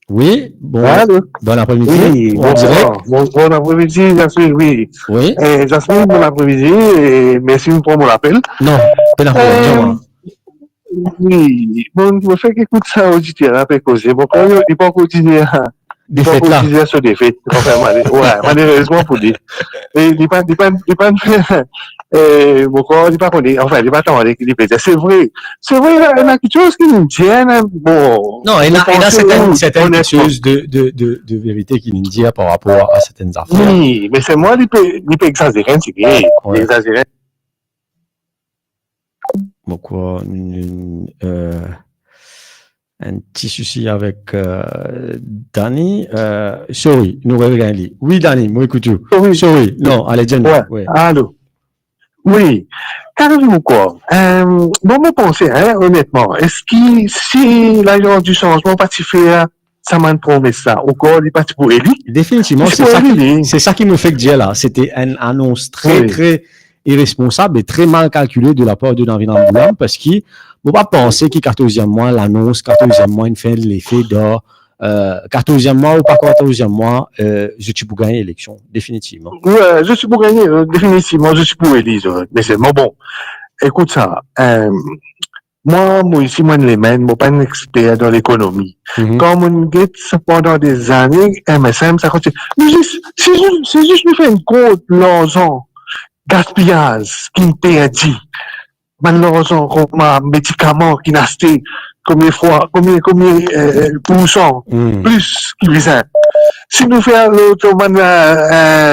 Oui, bon après-midi. Oui, bon après-midi, Jasmine, oui. Oui. Jasmine, bon après-midi, et merci pour mon appel. Non, pas d'appel, oui, bon, je fais qu'écoute ça auditeur, après causer. Bon, quand il pas quotidien, des fêtes là. Sur des fêtes, ouais, malheureusement pour dire. Et il pas bon, quand il pas connaît, enfin, il pas tant qu'il peut dire. C'est vrai, il y a quelque chose qui nous tient, bon. Non, il y a certaines choses de vérité qui nous dit par rapport à certaines affaires. Oui, mais c'est moi, il peut exagérer, c'est bien, exagérer. Bon, quoi, un petit souci avec Danny. Sorry, nous regardons. Oui, Danny, moi écoute. Oui. Sorry, non, allez, Jenny. Ouais. Allô. Oui. Carrément quoi. Bon, moi, pensez, hein, honnêtement, est-ce que si l'agence du changement pas fait ça m'a promis ça, au corps, il est parti pour Eli? Définitivement, c'est ça qui me fait dire là. C'était une annonce très irresponsable et très mal calculée de la part de David Amboula parce qu'il ne faut pas penser qu'il 14e mois, l'annonce, 14e mois, il fait l'effet d'or. 14e mois ou pas 14e mois, je suis pour gagner l'élection, définitivement. Ouais, je suis pour gagner, définitivement, je suis pour Élise, mais c'est bon. Écoute ça, moi ici, moi, les mène, moi, pas un expert dans l'économie. Quand on get pendant des années, MSM, ça continue. Mais c'est juste, nous faire une compte, l'argent, gaspillage, qui me perdit. Malheureusement, comme un médicament qui n'a acheté, combien pourcent, plus qu'il vient. Si nous faisons l'autre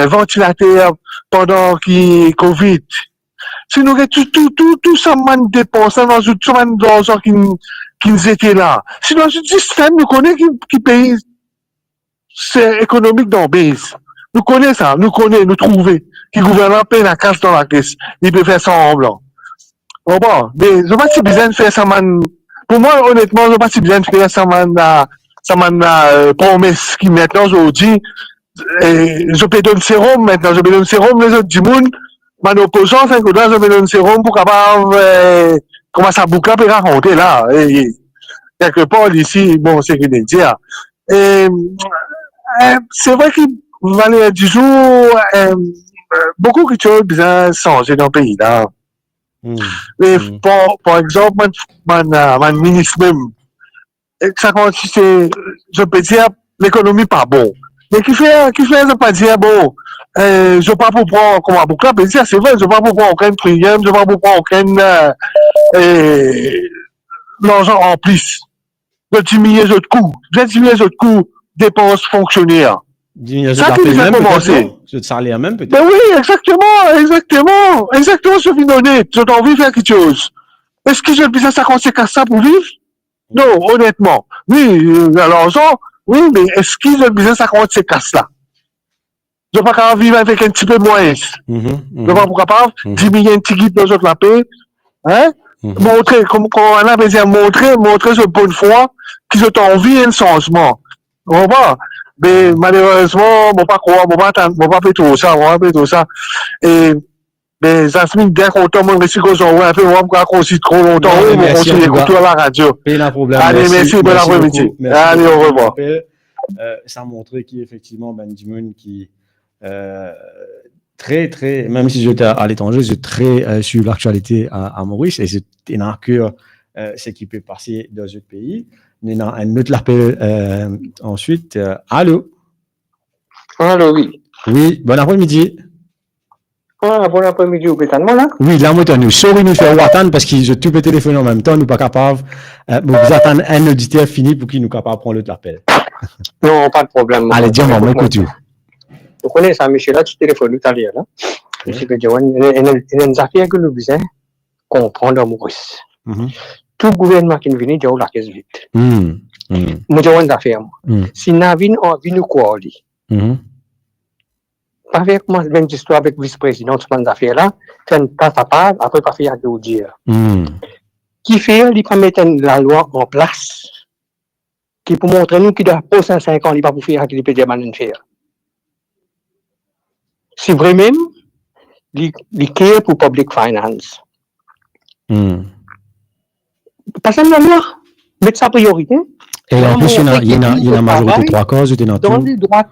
ventilateur pendant qu'il Covid, si nous avons tout ça, man dépense, dans tout man d'argent qui nous était là. Si dans un système, nous connaissons qui paye, c'est économique dans base. Nous connaissons ça, nous trouvons, qui gouvernement paye la casse dans la caisse. Il peut faire semblant. Bon, mais je pas si besoin de faire ça, man. Pour moi, honnêtement, je pas si besoin de faire ça, man, promesse qui maintenant, aujourd'hui, je peux donner sérum maintenant, je peux donner sérum, les autres du monde, man opposant, c'est que là, je peux donner sérum pour capable, commencer à boucler et raconter là, et, quelque part ici, bon, c'est qu'il est dire. Et, c'est vrai qu'il valait du jour, beaucoup de choses bien changé dans le pays là. Mais par exemple, mon ministre même, ça consiste, je peux dire, l'économie pas bon. Mais qui fait, je pas dire, bon, je pas pour prendre, comme un boucla, mais dire, c'est vrai, je pas pour prendre aucun premium, je pas pour prendre aucun, l'argent en plus. Je diminuer les autres coûts, dépenses fonctionnaires. Ça qui nous a commencé. Je te salaire même peut-être. Ben oui, exactement, je vis honnête, j'ai envie de faire quelque chose. Est-ce que j'ai besoin de 50 ça pour vivre? Non, honnêtement. Oui, l'argent, oui, mais est-ce que j'ai besoin de 50 là? Je ne peux pas vivre avec un petit peu moins. Je ne peux pas capable diminuer un petit guide dans la paix, hein? Montrer, comme on a besoin de montrer de bonne foi qu'ils ont envie d'un changement. On va. Mais malheureusement, on ne pas croire, on ne pas faire tout ça, Et, mais Jasmine, dès qu'on tombe, on réussit qu'on s'envoie un peu, on va continuer trop longtemps, on va continuer d'écouter à la radio. Allez, merci, bon après-midi. Allez, au revoir. Ça a montré qu'effectivement, Benjamin, qui, très, même si j'étais à l'étranger, j'ai très sur l'actualité à Maurice, et c'est un cœur, ce qui peut passer dans d'autres pays. Il y a un autre appel ensuite. Allô? Allô, oui. Oui, bon après-midi. Bon après-midi, vous êtes moi là? Oui, là, moi, nous sorry, nous faire attendre parce que je tout peux téléphoner en même temps, nous pas capable. Vous attendez un auditeur fini pour qu'il nous capable prendre l'autre appel. Non, pas de problème. Allez, dis-moi, moi, écoute. Vous connaissez ça, monsieur, là, tu téléphones tout à l'heure, là. Monsieur Pédiouane, il y a une affaire que nous besoin comprendre, Maurice. Tout gouvernement qui nous vient, il y a la caisse vite. Moi, j'ai une affaire, moi. Si nous avons envie de quoi, pas faire comment même histoire avec le vice-président de cette affaire-là, c'est une passe à part, après pas faire de dire. Qui fait, il peut mettre la loi en place, qui pour montrer nous qu'il doit pas 5 ans, il pas pour faire qu'il peut dire faire. C'est vrai même, il care pour public finance. Parce que la loi, mettre sa priorité. Et en plus, il y a une majorité 3 causes, dans les droites.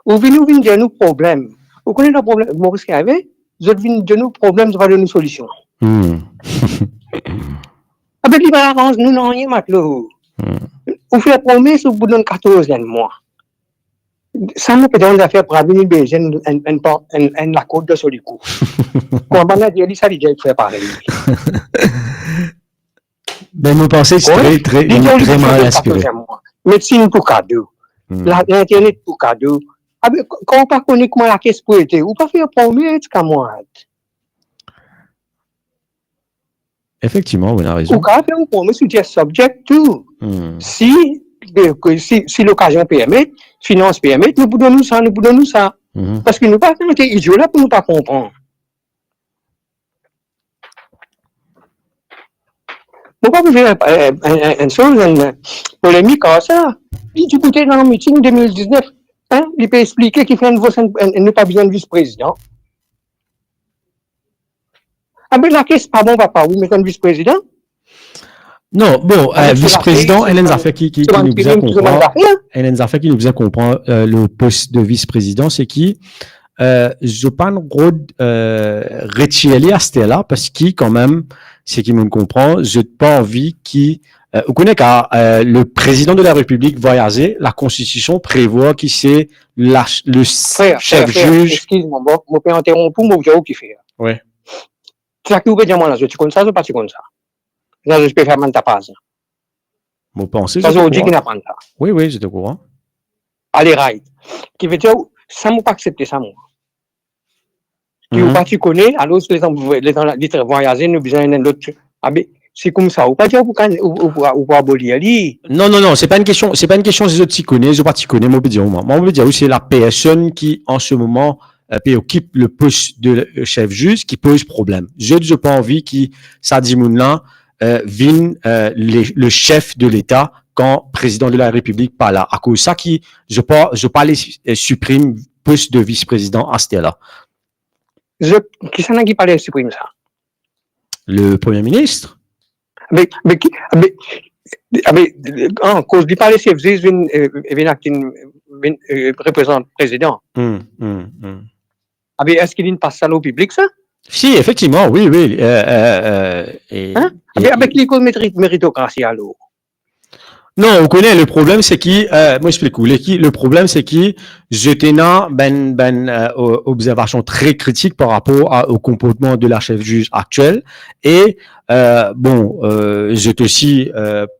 Vous venez dire nous problème. Vous connaissez le problème, Maurice qui avait, vous venez dire nous problème, vous allez nous solution. Avec les arrange, nous n'avons rien maintenant. Vous faites promesse, vous donnez 14 mois. Ça nous peut donner d'affaires pour venir baiser la côte de Solico. Quand on a dit ça, il déjà fait pareil. Mais nous pensons que c'est très mal inspiré. Médecine pour cadeau. L'Internet pour cadeau. Quand on ne connaît comment la caisse peut être, ou pas faire promesse qu'à moi. Effectivement, vous avez raison. Ou quand on fait une promesse, c'est subject to. Si l'occasion permet, finance permet, nous pouvons nous ça. Parce que nous pas été idiots là pour nous pas comprendre. Nous pas faire une chose, une polémique comme ça. Il dit écoutez dans le meeting 2019, hein, il peut expliquer qu'il fait nous pas besoin de vice-président. Ah ben la question pas bon papa, oui, mais un vice-président. Non, bon, vice-président, elle a une affaire qui nous faisait comprendre. Elle a une affaire qui nous faisait comprendre le poste de vice-président, c'est qui je pense retirer à ce là parce qu'il quand même, c'est qui me comprend, je n'ai pas envie qui vous connaissez car le président de la République voyager, la Constitution prévoit qu'il c'est le chef juge. Excuse-moi, je peux interrompre pour moi qui fait. Ouais. Tu as qui dire moi là, tu connais ça ou pas tu connais ça? Là, je peux faire mon tapage. Mon pensée. Ça veut dire qu'il n'a pas ça. Oui, oui, j'étais au courant. Allez, right. Qui veut dire, ça ne m'a pas accepté ça, moi. Qui ou pas tu connais, alors les gens voyager, nous besoin d'un autre. Ah ben, c'est comme ça. Ou pas dire ou pour abolir lui. Non, c'est pas une question si tu connais, je pas tu connais, moi, je veux dire, c'est la personne qui, en ce moment, occupe le poste de chef juge qui pose problème. Je n'ai pas envie que ça dit là, vienne le chef de l'État quand président de la République pas là. À cause de ça qui, je pas les supprime poste de vice-président à ce là. Qui s'en a qui parle supprime ça? Le Premier ministre. Mais en cause du parler chef juge vient représente président. Ah ben, est-ce qu'il ne passe ça au public, ça? Si, effectivement, oui. Avec les causes méritocratie, alors? Non, on connaît, le problème, c'est qui, moi, explique le problème, c'est qui, j'étais dans, observation très critique par rapport au comportement de la chef juge actuelle. Et, j'étais aussi,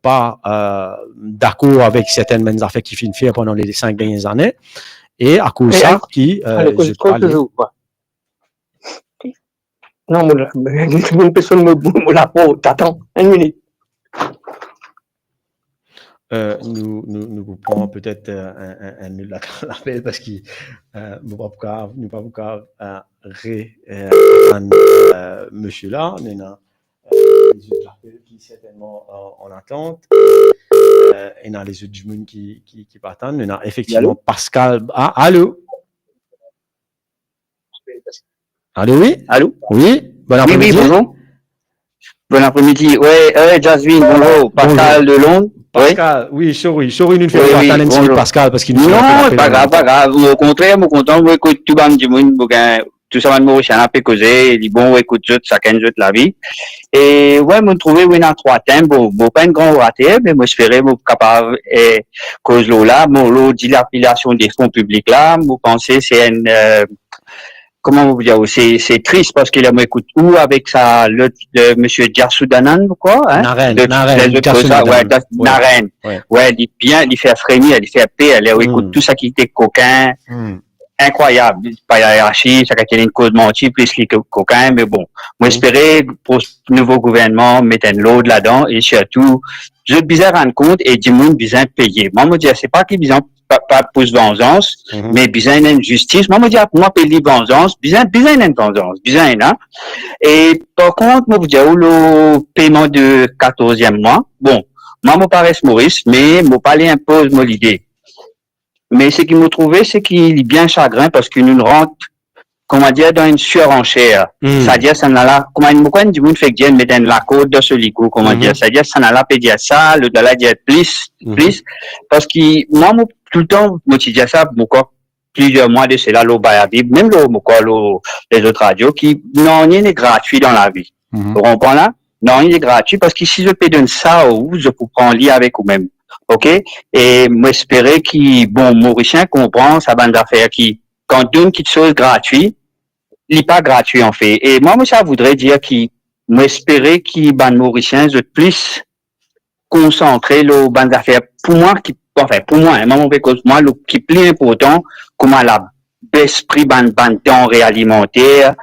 pas, d'accord avec certaines affaires qui finissent faire pendant les 5 dernières années. Et à cause de ça, non, une personne me la pose. T'attends, une minute. Nous prenons peut-être un l'appel parce qu'il nous pas monsieur là. Nous avons des appels qui certainement en attente. Et dans les autres du monde qui partent. Nous avons effectivement Pascal. Ah, allô? Allô, oui? Allô? Oui? Bon après-midi. Oui, bonjour. Bon après-midi. Ouais, Jasmine, bonjour. Pascal de Londres. Pascal, oui, sorry, nous faisons Pascal parce qu'il nous non, pas grave. Au contraire, moi content, moi écoute tout bam du monde, tout ça va me rechercher un peu causer, dit bon, écoute, chacun de la vie. Et ouais, me trouver oui dans 3 thèmes, bon, pas une grande raté, mais moi j'espérais moi capable cause là, l'eau dilapidation des fonds publics là, vous pensez c'est une comment vous dire, c'est triste parce qu'il a m'écoute où avec ça, le monsieur Diarsoudanan, quoi, hein? Naren. Ouais, il bien, il fait frémir, il fait paix, elle écoute tout ça qui était coquin. Incroyable. Pas hiérarchie, ça a été une cause mentie, plus les coquins, mais bon. Moi, j'espérais, pour le nouveau gouvernement, mettre un lot là-dedans, et surtout, je bizarre rendre compte, et du monde bizarre payer. Moi, me dire, c'est pas qu'il bizarre, pas pour vengeance, mais bizarre une justice. Moi, me dire, moi, payer vengeance, bizarre une vengeance, bizarre, hein. Et, par contre, moi, vous dire, le paiement de 14e mois, bon, moi, me paraît Maurice, mais, moi, parler impose, moi, l'idée. Mais ce qu'il m'a trouvé, c'est qu'il est bien chagrin parce qu'il nous rentre, comment dire, dans une surenchère. C'est-à-dire, ça n'a là, comment du monde fait que Dieu met dans la côte de ce lico, comment dire. C'est-à-dire, ça n'a là pas dire ça, le dollar dit plus. Parce que, moi, tout le temps, moi, je dis ça, plusieurs mois de cela, l'eau la Bible, même les autres radios, qui, non, rien n'est gratuit dans la vie. Vous comprenez là? Non, rien n'est gratuit parce que si je peux donner ça ou je peux prendre lien avec vous-même. OK? Et moi, j'espérais Mauricien comprend sa bande d'affaires qui, quand donne quelque chose gratuit, il n'est pas gratuit, en fait. Et moi, ça voudrait dire moi, j'espérais Mauricien, je plus concentrer le bande d'affaires. Pour moi, moi, le qui est plus important, comment la baisse prix bande denrées alimentaires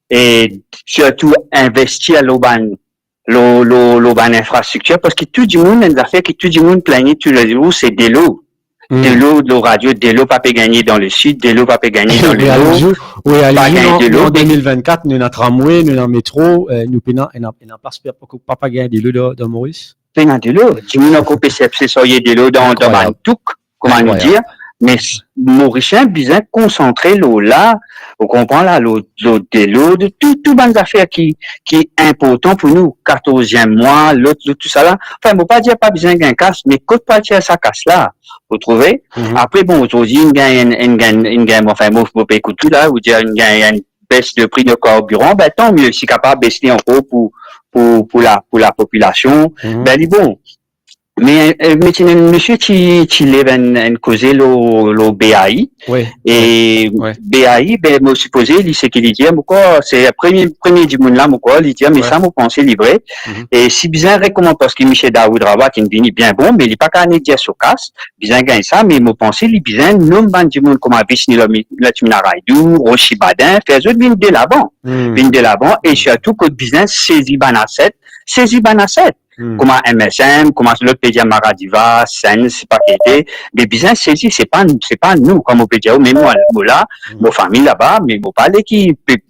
et surtout investir le ban infrastructure parce que tout le monde a fait que tout le monde plaignait tous les jours c'est de l'eau de l'eau radio, de l'eau pas gagner dans le sud, de l'eau pas gagner dans le nord. Oui, en 2024, nous avons tramway, nous avons métro, nous n'avons pas gagné de l'eau dans Maurice. Nous avons de l'eau. Nous avons perception de l'eau dans Mantouk, comment nous dire. Mais Mauricien, bien concentrer l'eau là, vous comprenez là, l'eau de l'eau, de tout bonnes affaires qui est important pour nous. 14e mois, l'autre, tout ça là. Enfin, bon, pas dire pas besoin d'un casse, mais quand partir sa casse là, vous trouvez? Après, bon, aujourd'hui, une gagne, enfin, moi, vous pouvez écouter tout là, vous dire, une baisse de prix de carburant, ben, tant mieux, si capable de baisser encore pour la population. Ben, bon. Mais monsieur qui lève un causé le BAI et BAI ben moi supposé il sait qu'il dit pourquoi c'est le premier du monde là pourquoi il dit mais ça me pensé livré et si bien recommande parce que Michel Daoud Rabat qui vient bien bon mais il pas qu'à dire sur casse bien gagne ça mais me pensé il bien nom ban du monde comme Bisni la Timina Raidou Rochi Badin fait autres vinn de l'avant et surtout que business saisit banasset comment MSM, comment l'autre peut dire Maradiva, Sen, c'est pas qualité, mais business saisi, c'est pas nous, comme on peut dire, même moi, là, nos familles là-bas, mais vous parlez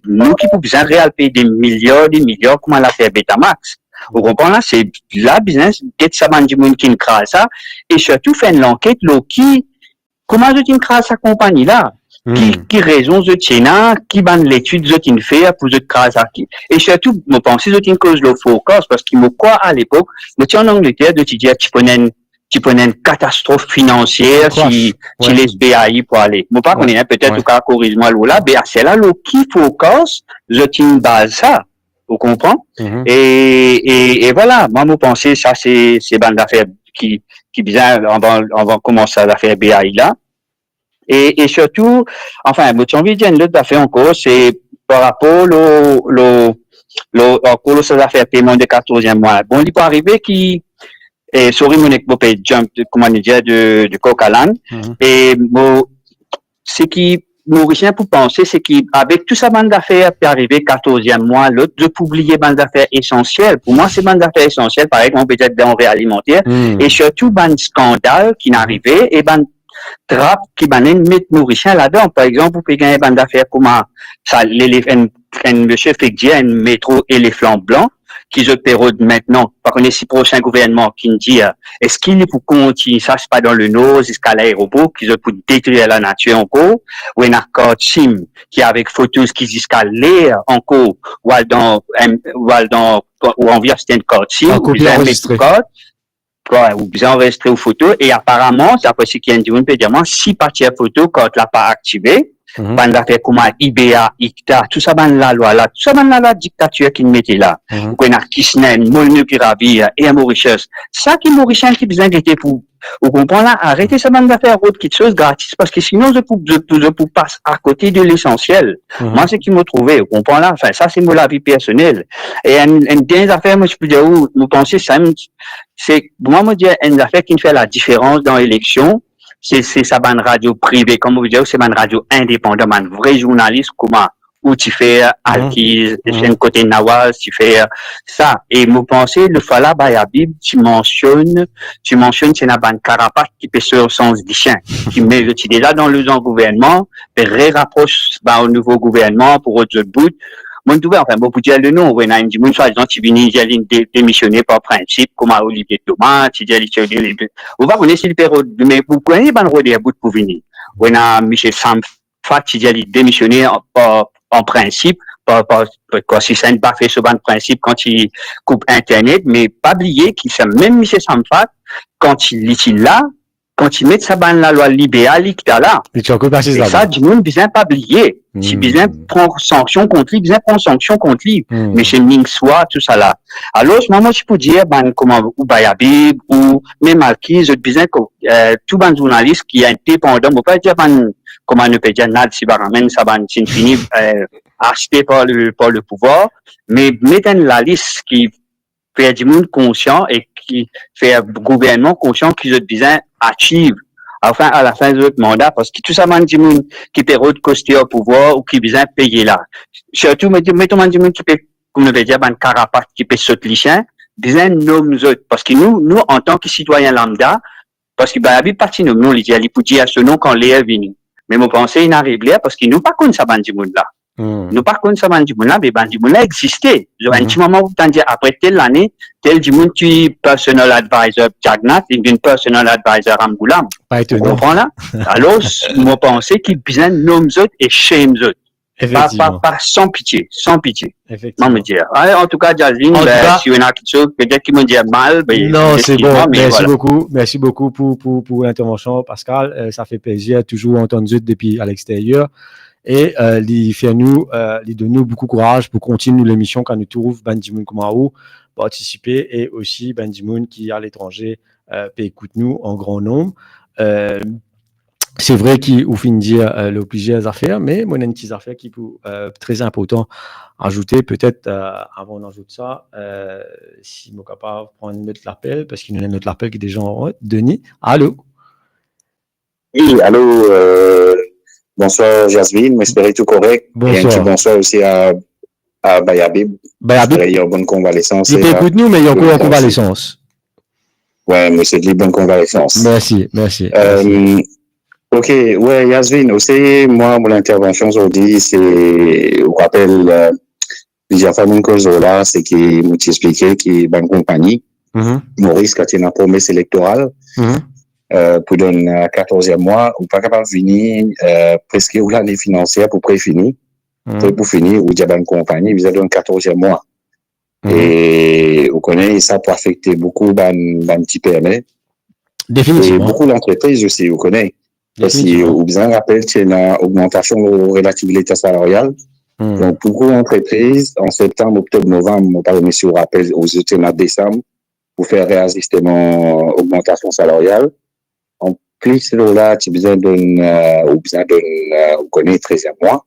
nous qui pouvons bien réel payer des milliards, comment la fait Betamax. Vous comprenez là, c'est la business, peut-être ça du monde qui crée ça, et surtout faire une enquête, comment je crée sa compagnie là? Qui raison je tiens qui ban l'étude je tiens faire pour je crase qui et surtout je pense je tiens cause le focus parce qu'il me quoi à l'époque je tiens en Angleterre de dire tu prenais une catastrophe financière si les BAI pour aller moi pas connais peut-être au cas corrige-moi là mais c'est là le qui focus je tiens base ça vous comprenez et voilà moi me penser ça c'est bande d'affaires qui bien on va commencer à faire BAI là. Et surtout, enfin, moi, j'ai envie de dire une autre affaire encore, c'est par rapport aux affaires paiement de 14e mois. Bon, il peut arriver sorry, mon équipe jump, comment dire, de coq à l'âne. Et, bon, ce qui, Mauricien pour penser, c'est qu'avec tout ça, bande d'affaires, peut arriver 14e mois, l'autre, de publier bande d'affaires essentielles. Pour moi, c'est bande d'affaires essentielles, par exemple, peut-être denrées alimentaires. Et surtout, bande scandale qui n'arrivait, et bande trap qui banane mettre Mauricien là-dedans. Par exemple, vous pouvez gagner une bande d'affaires comme ça, un monsieur fait dire un métro éléphant blanc, qui se période maintenant, par contre, si prochain gouvernement qui nous dit, est-ce qu'il est pour continuer, ça, c'est pas dans le nord, jusqu'à l'aéroport, qui se pour détruire la nature encore, ou un accord sim, qui avec photos qui jusqu'à l'air encore, ou envers c'est un code sim, ou bien ou bien enregistré aux photos, et apparemment, c'est après ce qu'il y a un dit, peut dire, si partie photo, quand l'a pas activé, bande d'affaires comme IBA, ICTA, tout ça, bande la loi là, tout ça, bande la loi dictature qui mettait là. Ou qu'on a Kisnen, Molnu Piravi, et à Mauritius. Ça qui Mauricien qui besoin d'être pour, vous comprenez là, arrêtez ça bande d'affaires, autre quelque chose gratis, parce que sinon, je passe à côté de l'essentiel. Moi, c'est qui m'a trouvé, vous comprenez là, enfin, ça, c'est mon avis personnel. Et une dernière affaire, moi, je peux dire, vous pensez, ça, c'est, moi, me dire, une affaire qui fait la différence dans l'élection, c'est ça, une radio privée, comme vous dites, c'est une radio indépendante, un vrai journaliste, comment, où tu fais, Alkiz, un côté Nawaz, tu fais ça. Et vous pensez, le Fala Bayabib, tu mentionnes, c'est une bande carapace qui peut sur le sens du chien, qui met, tu es là dans le gouvernement, et rapproche, au nouveau gouvernement pour autres bouts. Moi, enfin, bon, pour dire le nom, on a une dimension, par exemple, tu viens démissionner par principe, comme à Olivier Thomas, tu dis, on va connaître le période, mais vous connaissez pas le rôle des bouts pour venir. On a Michel Samfat, tu dis, démissionner en principe, quand si ça n'a pas fait ce ban de principe quand il coupe Internet, mais pas oublier qu'il s'est même Michel Samfat, quand il est là, quand il met sa ban la loi libérale, qui est là. Et ça, du monde, bien pas oublier. Si bien prendre sanction contre lui, bien prendre sanction contre lui. Mais chez Ningswa, tout ça là. Alors, moi, je peux dire, comment, ou Bayabib, ou même Alki, je bien que, tout ban journaliste qui est indépendant, on peut pas dire, comment on peut dire, Nad Sibaramen, ça ban, c'est fini, acheté par le pouvoir, mais mettre la liste qui fait du monde conscient et qui fait un gouvernement conscient qui est bien active. Enfin, à la fin de votre mandat, parce que tout ça, man, du monde qui peut coster au pouvoir ou qui besoin payer là. Surtout, mettons, du monde qui peut, comme on veut dire, un carapace qui peut sauter les chiens, besoin nous autres. Parce que nous, en tant que citoyens lambda, parce que Bayabi parti nous il dit pour dire ce nom quand les est venu mais moi pensais il n'arrive là parce que nous pas connaît ça bandi monde là nous pas connaît ça bandi monde là mais bandi monde là existait un petit moment vous dire après telle année tel du monde tu personal advisor Jagnat une personal advisor Amgoulam tu comprends là alors moi pensais qu'il besoin nomme autres et shame autres pas sans pitié. Effectivement. Me dire. En tout cas, Jasmine, si on a quelque chose, peut-être qu'il me dit mal. Non, c'est bon. Merci beaucoup pour l'intervention, Pascal. Ça fait plaisir, toujours entendu depuis à l'extérieur. Et il fait de nous beaucoup de courage pour continuer l'émission quand nous trouvons Bandimoun Koumaou participer et aussi Bandimoun qui est à l'étranger peut écouter nous en grand nombre. C'est vrai qu'il faut dire le plusieurs affaires, mais moi, il y a une petite affaire qui est très important à ajouter. Peut-être avant d'ajoute ça, si je suis capable de prendre notre appel, parce qu'il y a notre appel qui est déjà en route. Denis, allô? Oui, allô. Bonsoir, Jasmine. J'espère tout correct. Bonsoir. Et un petit bonsoir aussi à Bayabib. Bayabib. Il y a une bonne convalescence. Il peut écouter nous, mais il y a encore une convalescence. Ouais, mais c'est de bonne convalescence. Merci. Ok, ouais, Yasmine, aussi, moi, mon intervention aujourd'hui, c'est, on rappelle, plusieurs fois, mon cause là, c'est qu'il m'a expliqué qu'il y a une compagnie, Maurice, quand il y a une promesse électorale, pour donner 14e mois, ou pas capable de finir, presque l'année financière pour préfinir, pour finir, ou il y a une compagnie, il a donné 14e mois. Et, vous connaissez, ça peut affecter beaucoup, d'un petit PME. Définitivement. Et beaucoup d'entreprises aussi, vous connaissez. Parce que, vous bien rappelez qu'il y a une augmentation relative de l'état salarial. Donc, pour beaucoup d'entreprises, en septembre, octobre, novembre, on parle, monsieur, vous rappelle, aux états décembre, pour faire réajustement augmentation salariale. En plus, là, tu as besoin vous connaissez, 13e mois.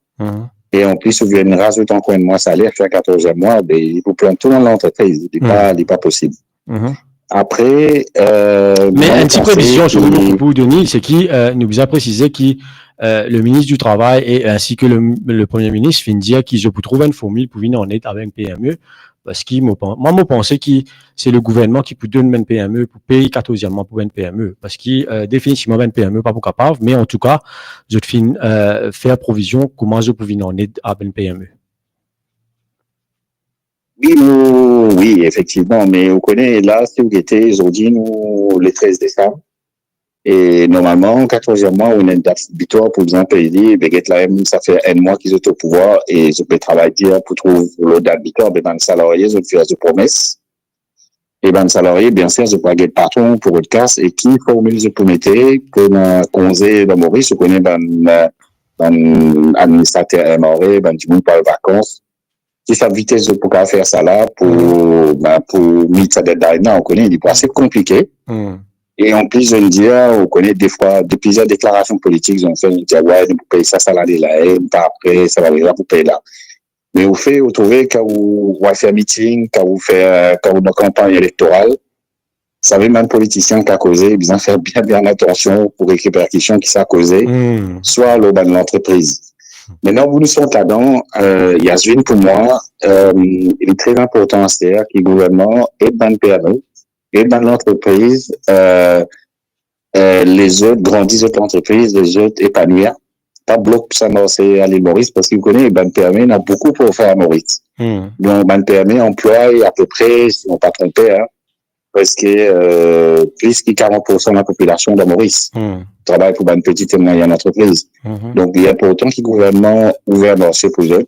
Et en plus, vous venez rajouter encore un mois salaire, faire 14e mois, ben, il faut prendre tout dans l'entreprise. Il n'est pas possible. Après, mais une petite prévision sur le propos, Denis, c'est qui nous a précisé que le ministre du Travail et ainsi que le Premier ministre viennent dire qu'ils peuvent trouver une formule pour venir en aide avec un PME. Parce que moi, je pensais que c'est le gouvernement qui peut donner une PME pour payer 14e mois pour une PME. Parce que définitivement, une PME pas pour capable, mais en tout cas, je finis faire provision comment je peux venir en aide à une PME. Oui, effectivement, mais vous connaissez, là, si vous étiez aujourd'hui, nous, le 13 décembre, et normalement, 14e mois, on a une date butoir pour vous en payer, ça fait un mois qu'ils sont au pouvoir, et je peux travailler pour trouver le date butoir, ben, dans le salarié, je fais des promesses. Et ben, le salarié, bien sûr, je peux avoir patron pour votre casse, et qui formule je peux mettre, que dans conseil de Maurice, vous connaissez, administrateur MRE, du monde par vacances, si ça vitesse pour faire ça là, pour mettre ça deadline, on connaît, il est assez compliqué. Et en plus, je me dis, on connaît des fois, de plusieurs déclarations politiques, ils ont fait, ils disent, ouais, vous payez ça l'année là, et après, ça va aller là, vous payez là. Mais au fait, vous trouvez, quand vous faites un meeting, quand vous une campagne électorale, ça veut même politicien qui a causé, ils ont fait bien attention pour les répercussions qui s'est causé, soit dans l'entreprise. Maintenant, vous nous sommes là-dedans, Yasmine, pour moi, il est très important, c'est-à-dire que le gouvernement est dans le PME, et dans l'entreprise, les autres grandissent autres entreprises, les autres épanouissent. Pas bloquer ça dans à l'île Maurice, parce que vous connaissez, le PME, il y a beaucoup pour faire à Maurice. Donc, le PME emploie à peu près, si on ne pas trompé, presque plus que 40% de la population de Maurice travaille pour une petite et moyenne entreprise. Donc, il est important que le gouvernement ouvre le marché pour eux.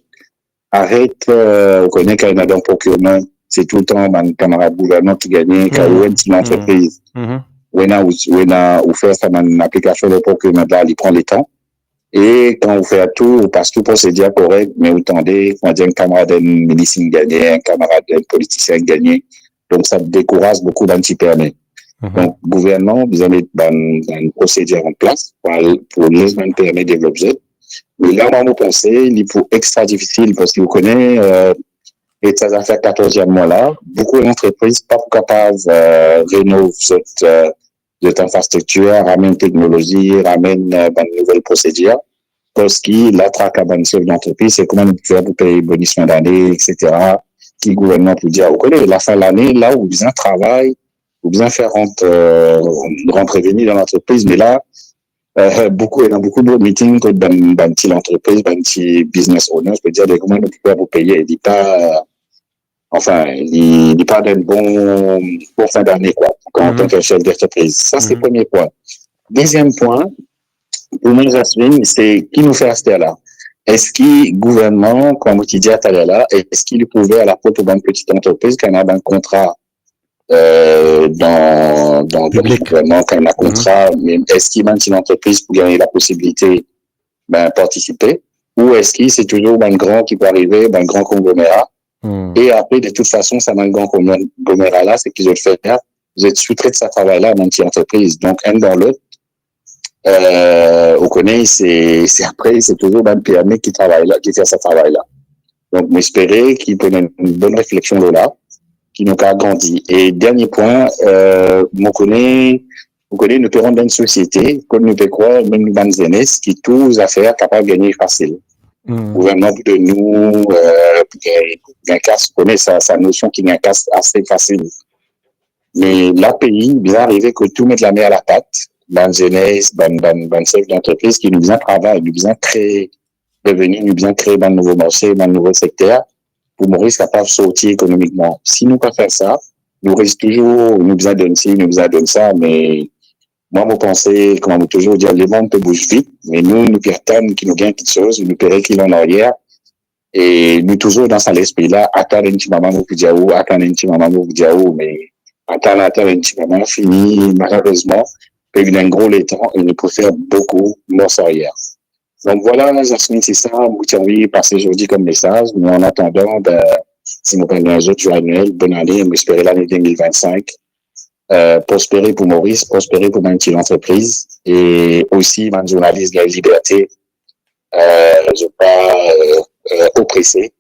Arrête, on connaît qu'il y a un procurement, c'est tout le temps un camarade gouvernement qui gagne, quand il y a une entreprise. Ou fait ça dans une application de procurement, là, il prend le temps. Et quand vous faites tout, vous passez tout procédure correct, mais vous tendez, on dit un camarade d'un ministre gagné, un camarade d'un politicien gagné. Donc, ça décourage beaucoup d'anti-PME. Donc, le gouvernement, vous avez une procédure en place pour les PME développer. Mais là, moi, je pense il est extra difficile parce que vous connaissez, et ça va faire 14e mois là, beaucoup d'entreprises pas capables de rénover cette infrastructure, ramener technologie, ramener une nouvelle procédure. Parce que la traque à une chef d'entreprise, c'est comment on peut faire pour payer bonus fin d'année, etc. Qui le gouvernement peut dire, vous connaissez, la fin de l'année, là où ils ont travail, pour bien faire rentrer venir dans l'entreprise. Mais là, il y a beaucoup de meetings que dans l'entreprise, dans le business owner, je peux dire, comment nous pouvons vous payer. Il dit pas, il dit pas d'un bon fin d'année, quoi, en tant que chef d'entreprise. Ça, c'est le premier point. Deuxième point, pour moi, Jasmine, c'est qui nous fait rester là. Est-ce que le gouvernement, comme tu dis à là, est-ce qu'il pouvait à la porte d'une petite entreprise qu'on a un contrat dans le gouvernement, quand on a un contrat, mais est-ce qu'il y a une entreprise pour gagner la possibilité de participer, ou est-ce que c'est toujours un grand qui peut arriver, un grand conglomérat, et après, de toute façon, ça un grand conglomérat-là, c'est qu'ils ont fait faire, vous êtes sous-trait de ce travail-là dans une petite entreprise. Donc, un dans l'autre, on connaît, c'est toujours le PME qui travaille là, qui fait ce travail-là. Donc, j'espérais qu'il prenne une bonne réflexion là, qui nous a grandi. Et dernier point, on connaît, nous pourrons dans une société, comme nous peut croire, même nous dans jeunesse, qui tous affaires capables de gagner facile. Gouvernement de nous, gagne casse, connaît sa notion qui gagne casse assez facile. Mais là, pays, bien arrivé que tout mettre la main à la pâte, dans jeunesse, dans chef d'entreprise qui nous bien travaille, nous bien créer revenus, nous bien créer dans de nouveaux marchés, dans de nouveaux secteurs, pour Maurice capable de sortir économiquement. Si nous pas faire ça, nous reste toujours, nous besoin de ci, nous besoin de ça, mais moi, je pense, comme on toujours dire, le monde peut bouger vite, mais nous perdons qui nous gagnent quelque chose, nous perdons qui en arrière, et nous toujours dans cet esprit-là, attendre un petit moment pour dire où, attendre un petit moment pour dire où, mais attendre un petit moment fini, malheureusement, il y a un gros temps et nous pouvons faire beaucoup moins arrière. Donc voilà, Jasmine, c'est ça, j'ai envie de passer aujourd'hui comme message, mais en attendant, si nous prenons un jeu Noël, bonne année, on espère l'année 2025, prospérer pour Maurice, prospérer pour une petite entreprise, et aussi, ma journaliste de la liberté, je pas oppressé,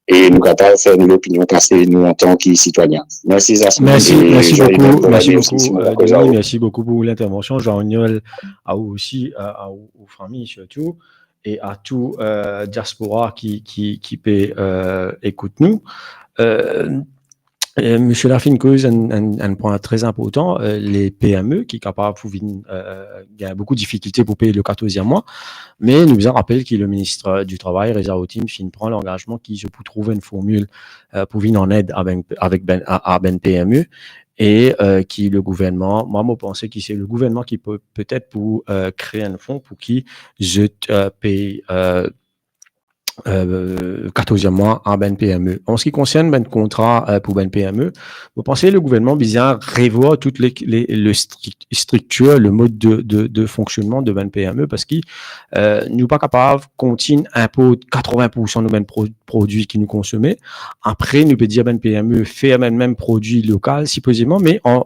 et nous capables de faire l'opinion passer, nous, en tant que citoyens. Merci, Jasmine. Merci beaucoup pour l'intervention. Jean-Niol, à vous aussi, aux familles surtout, et à tout diaspora qui peut écouter nous. Monsieur Lafine cause un point très important, les PME qui sont capables il y a beaucoup de difficultés pour payer le 14e mois, mais nous vous rappelle que le ministre du Travail, Reza Hatim, prend l'engagement qu'il se peut trouver une formule pour venir en aide avec Ben PME et qui le gouvernement, moi je pense que c'est le gouvernement qui peut-être pour créer un fonds pour qui je paye 14e mois en Ben PME. En ce qui concerne Ben contrat pour Ben PME, vous pensez le gouvernement bien revoir toutes les structures, le mode de fonctionnement de Ben PME parce qu'il nous pas capable continue impôt 80% de Ben produits qui nous consommons. Après, nous peut dire Ben PME fait même produit local si possiblement, mais en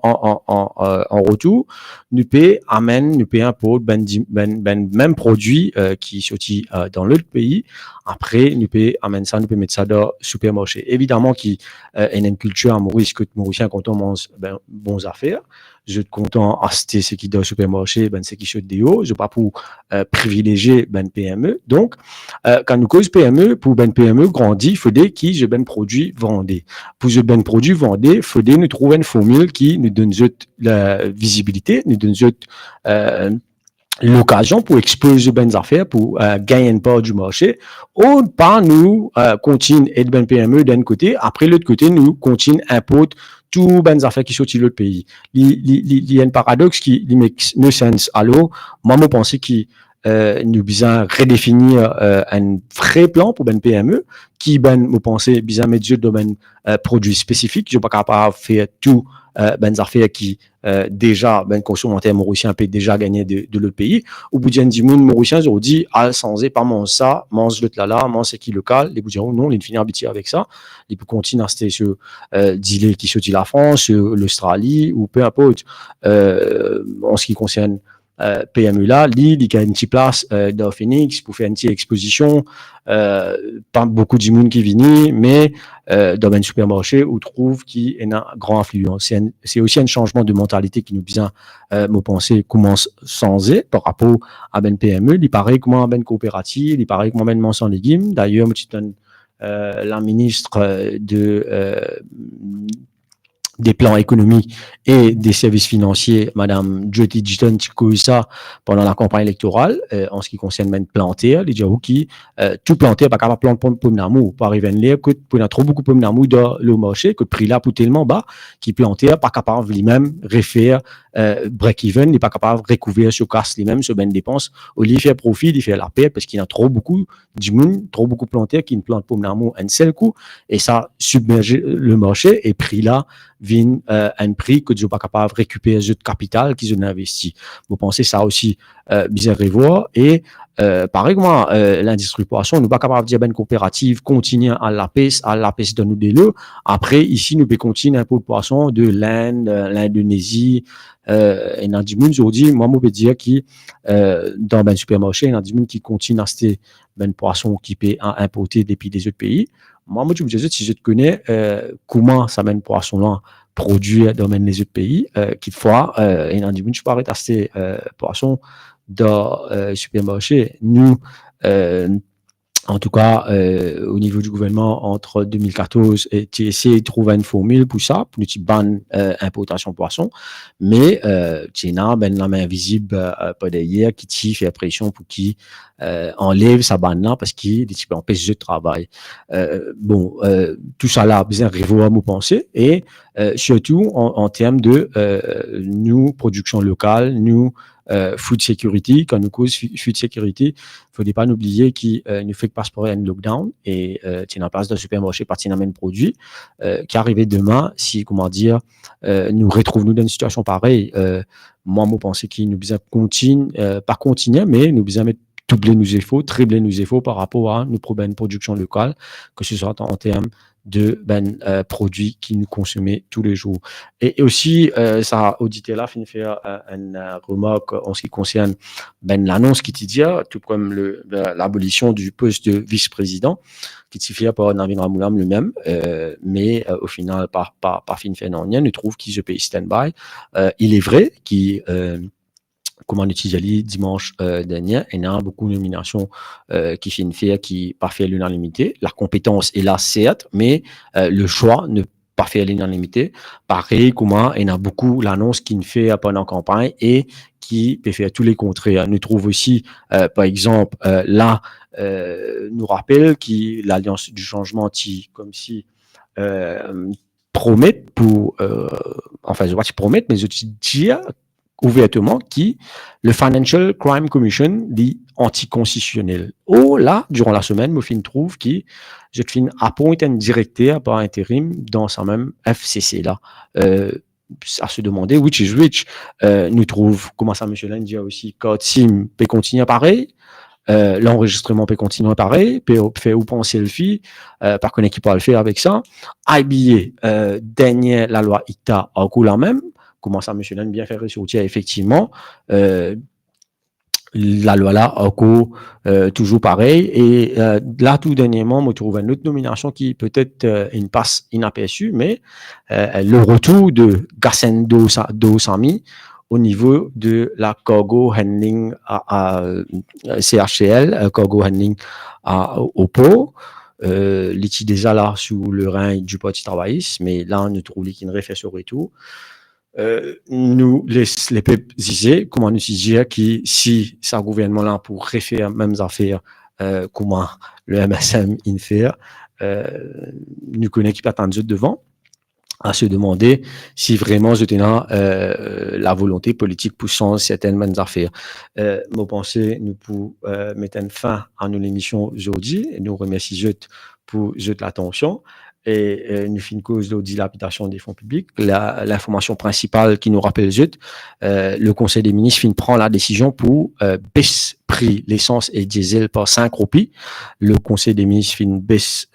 retour, nous paye impôt ben même produit qui sorti dans l'autre pays. Après, nous peut mettre ça dans le supermarché. Évidemment, qu'il y a une culture à Maurice, que Mauricien, quand on mange bons affaires, je suis content d'acheter ce qui est dans le supermarché, ce qui est des hauts, je ne pas pour privilégier PME. Donc, quand nous cause PME, pour PME grandir, il faut qu'il y ait des produits vendés. Pour ce produit vendés, il faut nous trouver une formule qui nous donne la visibilité, nous donne l'occasion pour exposer bonnes affaires, pour gagner une part du marché, ou pas nous continuer et ben PME d'un côté, après l'autre côté nous continue importe tout bonnes affaires qui sortent de l'autre pays. Il y a un paradoxe qui make no sense. Alors, moi je pense que nous besoin redéfinir un vrai plan pour ben PME qui me pensez besoin mettre dans domaine produits spécifiques. Je suis pas capable de faire tout ben affaires qui déjà ben consommateur mauricien peut déjà gagner de l'autre pays. Au bout d'un du monde mauricien ils ont dit sans pas mange ça, mange l'autre là, mange ce qui est local. Les bout diront non, ils finissent habitués avec ça. Ils peuvent continuer à rester sur dealer qui sortit la France, sur l'Australie ou peu importe. En ce qui concerne PME là, il y a une petite place dans Phoenix pour faire une petite exposition, pas beaucoup de monde qui vient, mais dans un supermarché où trouve qu'il y a une grande influence. C'est aussi un changement de mentalité qui nous vient, me penser commence sans par rapport à une PME. Il paraît comment une coopérative, il paraît comment une sans légumes. D'ailleurs, la ministre des plans économiques et des services financiers, Madame Jyoti Jitan ça pendant la campagne électorale, en ce qui concerne même planter, les gens qui tout planter pas capable planter pour n'amou, pas arriver là que pour trop beaucoup pour n'amou dans le marché que prix là pour tellement bas qui planter pas capable lui-même refaire break even, n'est pas capable de recouvrir sur casse lui-même sur ben dépenses, au lieu de faire profit, il fait la perte parce qu'il y a trop beaucoup du monde, trop beaucoup planter qui ne plantent pour n'amou un seul coup et ça submerge le marché et prix là vient un prix que tu n'es pas capable de récupérer de capital qu'ils ont investi. Vous pensez ça aussi bien revoir et pareil moi l'industrie poisson nous pas capable de dire ben coopérative continue à la pêche de nous des lots. Après ici nous peut continuer un peu de poisson de l'Inde, l'Indonésie et dans du monde aujourd'hui moi peux dire qui dans ben supermarché dans du monde qui continue à acheter ben poisson qui peut importer depuis des autres pays. Moi, je vous dis, si je te connais, comment ça mène poisson là produit dans les autres pays, qu'il fois, et dans du monde, je peux arrêter d'acheter poisson dans supermarché. Nous, en tout cas, au niveau du gouvernement, entre 2014 et TSC, ils trouvent une formule pour ça, pour nous ban importation de poisson. Mais China, ben la main invisible pas derrière, qui fait pression pour qui enlève sa banne là parce qu'il empêche de travail. Tout ça là, besoin de revoir nos pensées et surtout en termes de nous production locale, nous food security, quand nous cause food security, faut pas oublier qu'il nous fait passer par un lockdown et tu n'as pas de supermarché parti dans même produit qui arrivait demain si comment dire nous retrouvons dans une situation pareille. Moi je pense qu'il nous besoin continuer pas continuer mais nous besoin mettre doubler nos efforts, tripler nos efforts par rapport à nos problèmes de production locale, que ce soit en termes de produits qui nous consommons tous les jours. Et aussi, ça audité là, fin faire une remarque en ce qui concerne l'annonce qui dit tout comme l'abolition du poste de vice-président, qui s'y fait par Navin Ramoulam lui-même, mais au final, par fin fait non rien, nous trouve qu'il se paye stand-by. Il est vrai qu'il comment on utilise dimanche dernier, il y a beaucoup de nominations qui finissent faire, qui pas fait l'unanimité. La compétence est là, certes, mais le choix ne pas fait l'unanimité. Pareil, comment il y a beaucoup l'annonce qui ne fait pendant la campagne et qui peut faire tous les contraires. Nous trouve aussi, par exemple, là, nous rappelle que l'Alliance du changement, comme si promet pour, enfin, je vois qu'ils promettent, mais je dis ouvertement qui le Financial Crime Commission dit anticonstitutionnel. Oh là, durant la semaine, me fin trouve qui je fin appointe un directeur par intérim dans sa même FCC là. À se demander which is which. Nous trouve comment ça monsieur Landy a aussi code SIM peut continuer pareil. L'enregistrement peut continuer pareil, peut faire ou penser le fi, par contre qui peut le faire avec ça. IBA dernier la loi ICTA en coup la même. Comment ça, monsieur Lann, bien faire ressortir effectivement la loi là encore toujours pareil et là tout dernièrement on trouve une autre nomination qui peut-être une passe inaperçue mais le retour de Gassendo Sami au niveau de la cargo handling à CHCL, cargo handling au port. L'ITI déjà là sous le rein du parti travailliste mais là on trouve qu'il ne refait ce retour. Nous les peuples disaient comment nous dire qui si ça gouvernement là pour refaire mêmes affaires comment le MSM in faire nous connaît qui pas tant devant à se demander si vraiment je tenais la volonté politique poussant certaines mêmes affaires. Moi pensais nous pour mettre une fin à nos émissions aujourd'hui et nous remercions pour l'attention. Et nous fin cause de dilapidation des fonds publics. L'information principale qui nous rappelle le Conseil des ministres prend la décision pour baisser prix l'essence et diesel par 5 roupies. Le Conseil des ministres baisse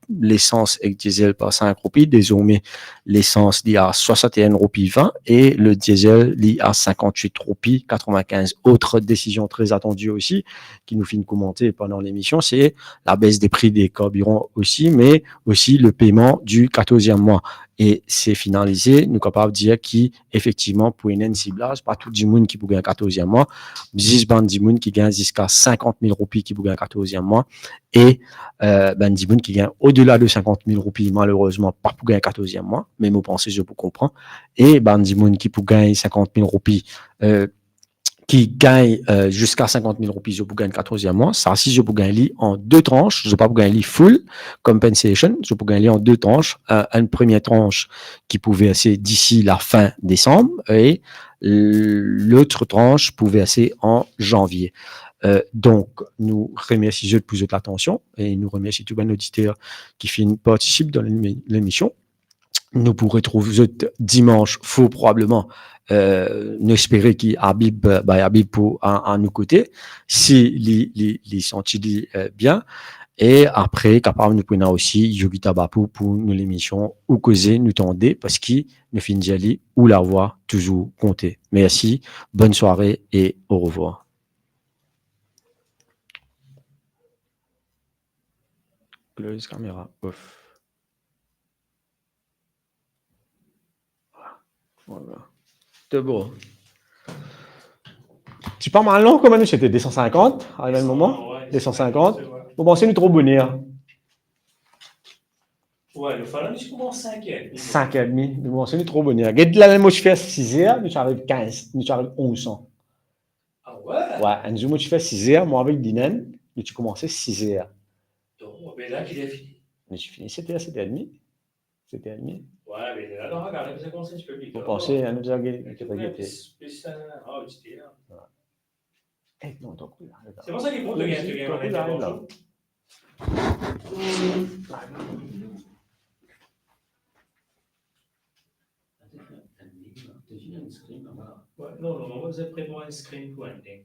l'essence et le diesel par 5 roupies. Désormais, l'essence dit à 61 roupies 20 et le diesel dit à 58 roupies 95. Autre décision très attendue aussi, qui nous fin commenter pendant l'émission, c'est la baisse des prix des carburants aussi, mais aussi le paiement du 14e mois. et c'est finalisé, nous sommes capables de dire qu'effectivement, pour une ciblage, pas tout le monde qui peut gagner 14e mois, 10 bandes de monde qui gagnent jusqu'à 50 000 roupies qui peut gagner 14e mois, et ben, de monde qui gagnent au-delà de 50 000 roupies, malheureusement, pas pour gagner 14e mois, mais vous pensez, je vous comprends, et ben, de monde qui peut gagner 50 000 roupies, qui gagne jusqu'à 50 000 roupies, je peux gagner 14e mois. Ça, si je peux gagner en deux tranches, je peux pas gagner full compensation, je peux gagner en deux tranches. Une première tranche qui pouvait verser d'ici la fin décembre et l'autre tranche pouvait verser en janvier. Donc, nous remercions de plus de l'attention et nous remercions tous les auditeurs qui participent dans l'émission. Nous pourrons retrouver dimanche, faut probablement nous espérer qu'il Habib pour à nos côtés, si les sentis bien. Et après, capable nous prenons aussi Yogita Bapou pour nous l'émission ou causer, nous tendez parce qu'il nous finit d'y ou la voix toujours compter. Merci, bonne soirée et au revoir. Close caméra off. Voilà. C'est beau. C'est pas mal long, comme nous, c'était 250 à un moment. Ouais, 250. Vous pensez nous trop bonheur? Ouais, le fallait que je commence 5h30. 5h30. Vous pensez nous trop bonheur. Regarde là, moi je fais 6h, nous arrivons 15, nous arrivons 1100. Ah ouais? Ouais, un jour, moi je fais 6h, moi avec Dinen, et tu commençais 6h. Donc, mais là, qu'il est fini. Mais tu finis 7h, 7h30. 7h30. Ouais, mais là, non, regarde, ça commence un peu plus. Vous pensez à nous avoir non, donc, c'est pour ça qu'il faut te gagner là. Ouais, non, vous êtes prêt pour un screen pour un thing.